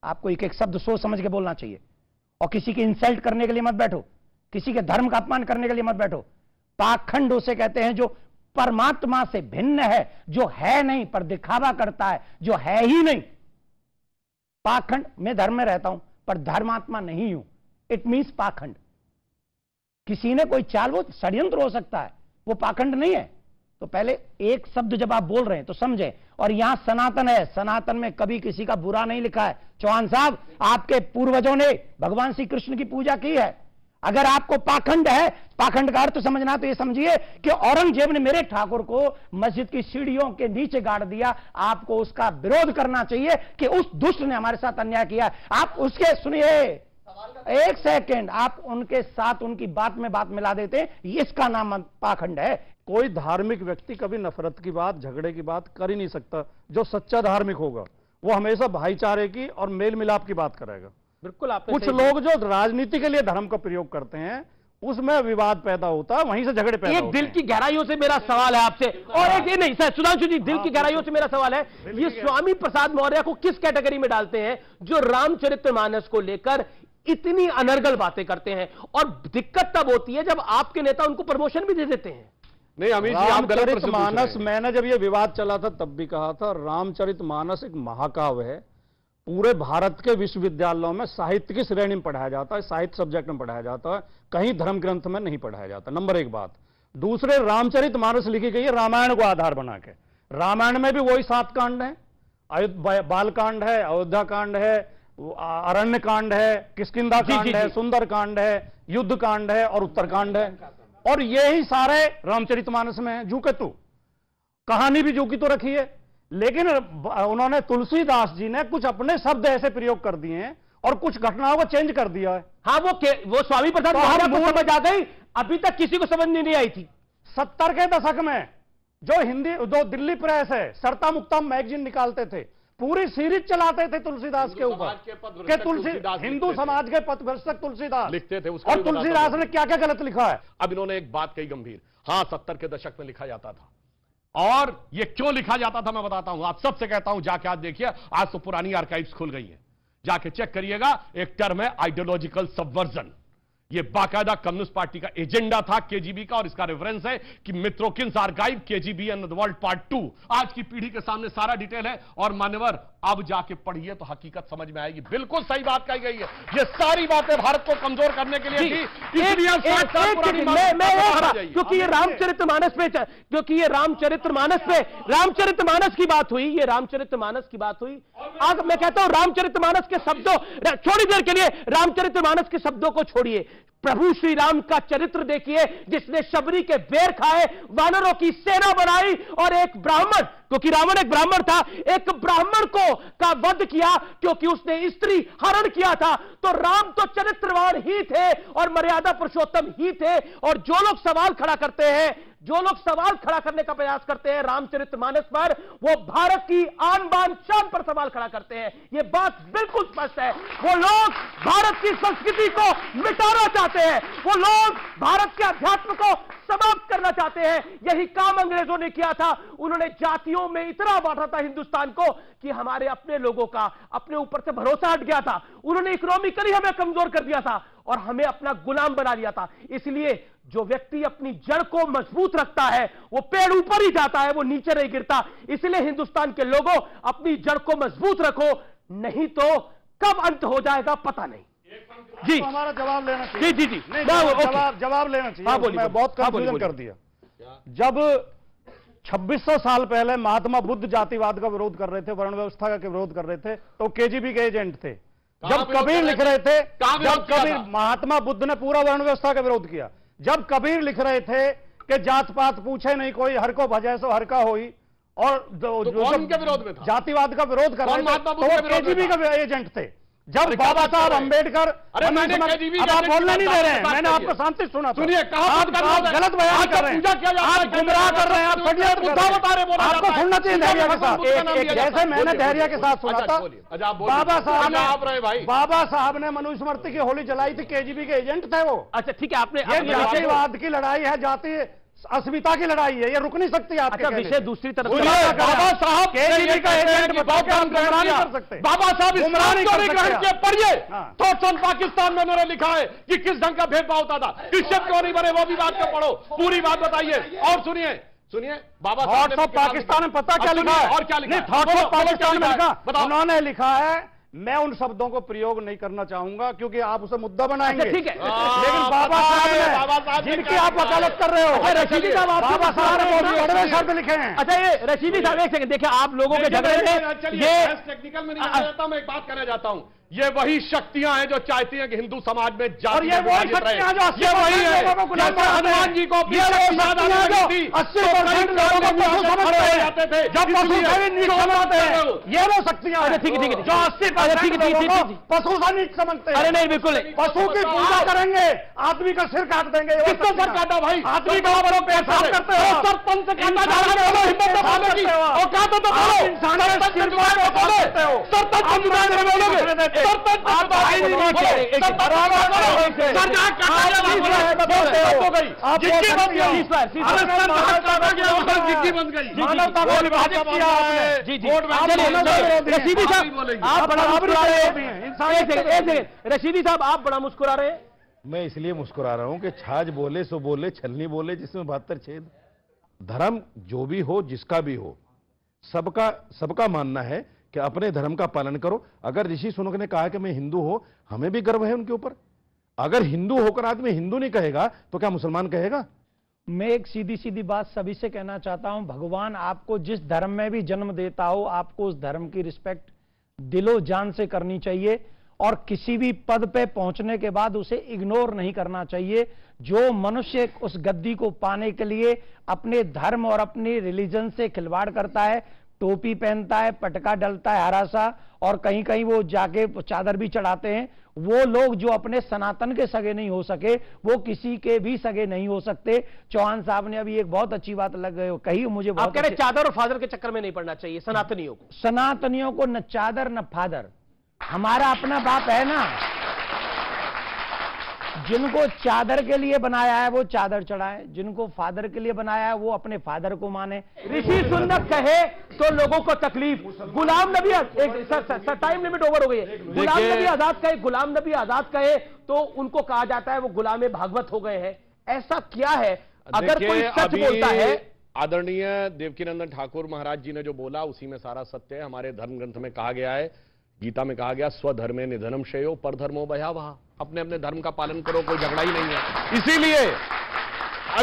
आपको एक एक शब्द सोच समझ के बोलना चाहिए, और किसी की इंसल्ट करने के लिए मत बैठो, किसी के धर्म का अपमान करने के लिए मत बैठो। पाखंड उसे कहते हैं जो परमात्मा से भिन्न है, जो है नहीं पर दिखावा करता है, जो है ही नहीं। पाखंड, मैं धर्म में रहता हूं पर धर्मात्मा नहीं हूं, इट मींस पाखंड। किसी ने कोई चाल, वो षड्यंत्र हो सकता है, वो पाखंड नहीं है। तो पहले एक शब्द जब आप बोल रहे हैं तो समझे। और यहां सनातन है, सनातन में कभी किसी का बुरा नहीं लिखा है। चौहान साहब, आपके पूर्वजों ने भगवान श्री कृष्ण की पूजा की है। अगर आपको पाखंड है, पाखंड का अर्थ समझना, तो ये समझिए कि औरंगजेब ने मेरे ठाकुर को मस्जिद की सीढ़ियों के नीचे गाड़ दिया। आपको उसका विरोध करना चाहिए कि उस दुष्ट ने हमारे साथ अन्याय किया। आप उसके, सुनिए एक सेकंड, आप उनके साथ उनकी बात में बात मिला देते हैं, इसका नाम पाखंड है। कोई धार्मिक व्यक्ति कभी नफरत की बात, झगड़े की बात कर ही नहीं सकता। जो सच्चा धार्मिक होगा वो हमेशा भाईचारे की और मेल मिलाप की बात करेगा। बिल्कुल। आप कुछ लोग जो राजनीति के लिए धर्म का प्रयोग करते हैं, उसमें विवाद पैदा होता है, वहीं से झगड़े पैदा एक दिल की गहराइयों से मेरा सवाल है आपसे, और एक ये नहीं सर, सुधांशु जी, दिल की गहराइयों से मेरा सवाल है, ये स्वामी प्रसाद मौर्य को किस कैटेगरी में डालते हैं जो रामचरितमानस को लेकर इतनी अनर्गल बातें करते हैं? और दिक्कत तब होती है जब आपके नेता उनको प्रमोशन भी दे देते हैं। नहीं अमित जी, आप गलत प्रश्न पूछ रहे हैं। रामचरितमानस, मैंने जब ये विवाद चला था तब भी कहा था, रामचरितमानस एक महाकाव्य है, पूरे भारत के विश्वविद्यालयों में साहित्य की श्रेणी में पढ़ाया जाता है, साहित्य सब्जेक्ट में पढ़ाया जाता है, कहीं धर्म ग्रंथ में नहीं पढ़ाया जाता। नंबर एक बात। दूसरे, रामचरितमानस लिखी गई है रामायण को आधार बना के। रामायण में भी वही 7 कांड है, बालकांड है, अयोध्या कांड है, अरण्य कांड है, किष्किंधा कांड है, सुंदर कांड है, युद्ध कांड है और उत्तरकांड है, और यही सारे रामचरितमानस में है। जू के तू कहानी भी जू की तो रखी है, लेकिन उन्होंने, तुलसीदास जी ने कुछ अपने शब्द ऐसे प्रयोग कर दिए हैं और कुछ घटनाओं को चेंज कर दिया है। हाँ, वो स्वामी प्रसाद मौर्य को समझ आ गई, अभी तक किसी को समझ नहीं आई थी। 70 के दशक में जो हिंदी, जो दिल्ली प्रेस है, सरता मुक्तम मैगजीन निकालते थे, पूरी सीरीज चलाते थे तुलसीदास के ऊपर के हिंदू समाज के पथभ्रष्टक तुलसीदास लिखते थे। और तुलसीदास ने क्या क्या गलत लिखा है। अब इन्होंने एक बात कही गंभीर, हाँ 70 के दशक में लिखा जाता था, और ये क्यों लिखा जाता था मैं बताता हूं। आप सबसे कहता हूं, जाके आज देखिए, आज तो पुरानी आर्काइव्स खुल गई हैं, जाके चेक करिएगा। एक टर्म है आइडियोलॉजिकल सबवर्जन, ये बाकायदा कम्युनिस्ट पार्टी का एजेंडा था केजीबी का, और इसका रेफरेंस है कि Mitrokhin's archive KGB and the world part 2। आज की पीढ़ी के सामने सारा डिटेल है, और मान्यवर अब जाके पढ़िए तो हकीकत समझ में आएगी। बिल्कुल सही बात कही गई है, ये सारी बातें भारत को कमजोर करने के लिए थी, इसलिए क्योंकि ये रामचरितमानस पे, क्योंकि ये रामचरितमानस की बात हुई, ये रामचरितमानस की बात हुई। आज मैं कहता हूं रामचरितमानस के शब्दों, थोड़ी देर के लिए रामचरितमानस के शब्दों को छोड़िए, प्रभु श्री राम का चरित्र देखिए, जिसने शबरी के बेर खाए, वानरों की सेना बनाई, और एक ब्राह्मण, क्योंकि रावण एक ब्राह्मण था, एक ब्राह्मण को का वध किया क्योंकि उसने स्त्री हरण किया था। तो राम तो चरित्रवान ही थे और मर्यादा पुरुषोत्तम ही थे। और जो लोग सवाल खड़ा करते हैं, जो लोग सवाल खड़ा करने का प्रयास करते हैं रामचरितमानस पर, वो भारत की आन बान शान पर सवाल खड़ा करते हैं। ये बात बिल्कुल स्पष्ट है। वो लोग भारत की संस्कृति को मिटाना चाहते हैं, वो लोग भारत के अध्यात्म को समाप्त करना चाहते हैं। यही काम अंग्रेजों ने किया था। उन्होंने जातियों में इतना बांटा था हिंदुस्तान को कि हमारे अपने लोगों का अपने ऊपर से भरोसा हट गया था। उन्होंने इकोनॉमिकली हमें कमजोर कर दिया था और हमें अपना गुलाम बना लिया था। इसलिए जो व्यक्ति अपनी जड़ को मजबूत रखता है, वो पेड़ ऊपर ही जाता है, वो नीचे नहीं गिरता। इसलिए हिंदुस्तान के लोगों, अपनी जड़ को मजबूत रखो, नहीं तो कब अंत हो जाएगा पता नहीं। जी, हमारा जवाब लेना चाहिए। जी जी जी, जवाब लेना चाहिए। हाँ, बोलिए। मैं बहुत कंफ्यूजन कर दिया। जब 2600 साल पहले महात्मा बुद्ध जातिवाद का विरोध कर रहे थे, वर्ण व्यवस्था का विरोध कर रहे थे, तो केजीबी के एजेंट थे। जब कबीर लिख रहे थे, जब कबीर, महात्मा बुद्ध ने पूरा वर्ण व्यवस्था का विरोध किया। जब कबीर लिख रहे थे कि जात पात पूछे नहीं कोई, हर को भजे सो हर का होई, और जो जातिवाद का विरोध कर रहे थे, तो वो केजीबी का एजेंट थे। जब बाबा साहब अंबेडकर, अरे मैंने अब आप बोलने नहीं दे रहे हैं, मैंने आपको शांति सुना। सुनिए, आप गलत बयान कर रहे हैं, आप गुमराह कर रहे हैं, आप षड्यंत्र कर रहे हैं। आपको सुनना चाहिए धैर्य के साथ, जैसे मैंने धैर्य के साथ सुना था। बाबा साहब ने मनुस्मृति की होली जलाई थी, केजीबी के एजेंट थे वो। अच्छा ठीक है, आपने जातिवाद की लड़ाई है, जाति अस्मिता की लड़ाई है, ये रुक नहीं सकती। आपका विषय दूसरी तरफ, बाबा साहब केजीबी का एजेंट गुमराह नहीं कर सकते। बाबा साहब पढ़िए, थॉट्स ऑन पाकिस्तान में उन्होंने लिखा है कि किस ढंग का भेदभाव होता था, क्रिश्चियन क्यों नहीं बने, वो भी बात को पढ़ो, पूरी बात बताइए। और सुनिए बाबा थॉट्स ऑफ पाकिस्तान में पता क्या लिखा है, और क्या लिखा है? थॉट्स ऑफ पाकिस्तान में लिखा, उन्होंने लिखा है, मैं उन शब्दों को प्रयोग नहीं करना चाहूंगा क्योंकि आप उसे मुद्दा बनाएंगे। ठीक है, लेकिन बाबा साहब ने, जिनकी आप वकालत कर रहे हो, रशीदी साहब, बाबा साहब ने बहुत बड़े शब्द लिखे हैं। अच्छा, ये रशीदी साहब एक सेकंड देखिए, आप लोगों के झगड़े में ये टेक्निकल में नहीं जाता हूं, मैं एक बात कहना चाहता हूं। ये वही शक्तियां हैं जो चाहती हैं कि हिंदू समाज में जाति, ये वही शक्तियां जो ये वही है हनुमान जी को 80% लोगों को पशु समझते हैं, जब पशु से नीच समझते हैं, ये वो शक्तियां हैं ठीक है जो 80% पशु से नीच समझते हैं। अरे नहीं, बिल्कुल पशु की पूजा करेंगे, आदमी का सिर काट देंगे। किसका सर काटा भाई? आदमी का पेशाब करते हो, सरपंच से काटा जा रहा है, हिम्मत बोलो, और कहा तो बोलो, सरपंच रशीदी साहब आप बड़ा मुस्कुरा रहे हैं। मैं इसलिए मुस्कुरा रहा हूं कि छाछ बोले सो बोले, छलनी बोले जिसमें 72 छेद। धर्म जो भी हो, जिसका भी हो, सबका मानना है कि अपने धर्म का पालन करो। अगर ऋषि सुनक ने कहा कि मैं हिंदू हूं, हमें भी गर्व है उनके ऊपर। अगर हिंदू होकर आदमी हिंदू नहीं कहेगा तो क्या मुसलमान कहेगा? मैं एक सीधी बात सभी से कहना चाहता हूं, भगवान आपको जिस धर्म में भी जन्म देता हो, आपको उस धर्म की रिस्पेक्ट दिलो जान से करनी चाहिए और किसी भी पद पे पहुंचने के बाद उसे इग्नोर नहीं करना चाहिए। जो मनुष्य उस गद्दी को पाने के लिए अपने धर्म और अपनी रिलीजन से खिलवाड़ करता है, टोपी पहनता है, पटका डलता है हरा सा, और कहीं कहीं वो जाके चादर भी चढ़ाते हैं, वो लोग जो अपने सनातन के सगे नहीं हो सके, वो किसी के भी सगे नहीं हो सकते। चौहान साहब ने अभी एक बहुत अच्छी बात कही, मुझे आप कह रहे चादर और फादर के चक्कर में नहीं पड़ना चाहिए सनातनियों को न चादर न फादर। हमारा अपना बाप है ना, जिनको चादर के लिए बनाया है वो चादर चढ़ाए, जिनको फादर के लिए बनाया है वो अपने फादर को माने। ऋषि सुन्नत कहे तो लोगों को तकलीफ, Ghulam Nabi time limit over हो गई है। गुलाम नबी आजाद कहे तो उनको कहा जाता है वो गुलाम भागवत हो गए हैं। ऐसा क्या है? अगर कोई सच बोलता है, आदरणीय देवकीनंदन ठाकुर महाराज जी ने जो बोला उसी में सारा सत्य है। हमारे धर्म ग्रंथ में कहा गया है, गीता में कहा गया, स्वधर्मे निधनम श्रेयो पर धर्मो भयावह। अपने अपने धर्म का पालन करो, कोई झगड़ा ही नहीं है।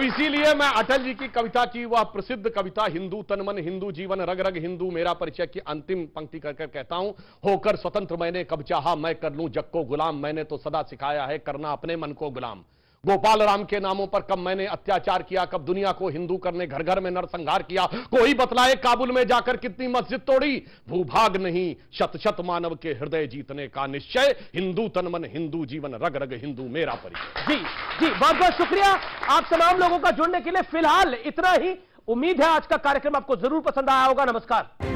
इसीलिए मैं अटल जी की कविता की वह प्रसिद्ध कविता हिंदू तन मन हिंदू जीवन रग रग हिंदू मेरा परिचय की अंतिम पंक्ति कर कहता हूं, होकर स्वतंत्र मैंने कब चाहा मैं कर लूं जग को गुलाम, मैंने तो सदा सिखाया है करना अपने मन को गुलाम। गोपाल राम के नामों पर कब मैंने अत्याचार किया, कब दुनिया को हिंदू करने घर घर में नरसंहार किया। कोई बतलाए काबुल में जाकर कितनी मस्जिद तोड़ी, भूभाग नहीं शत शत मानव के हृदय जीतने का निश्चय, हिंदू तन मन हिंदू जीवन रग रग हिंदू मेरा परिचय। जी बहुत बहुत शुक्रिया आप तमाम लोगों का जुड़ने के लिए। फिलहाल इतना ही। उम्मीद है आज का कार्यक्रम आपको जरूर पसंद आया होगा। नमस्कार।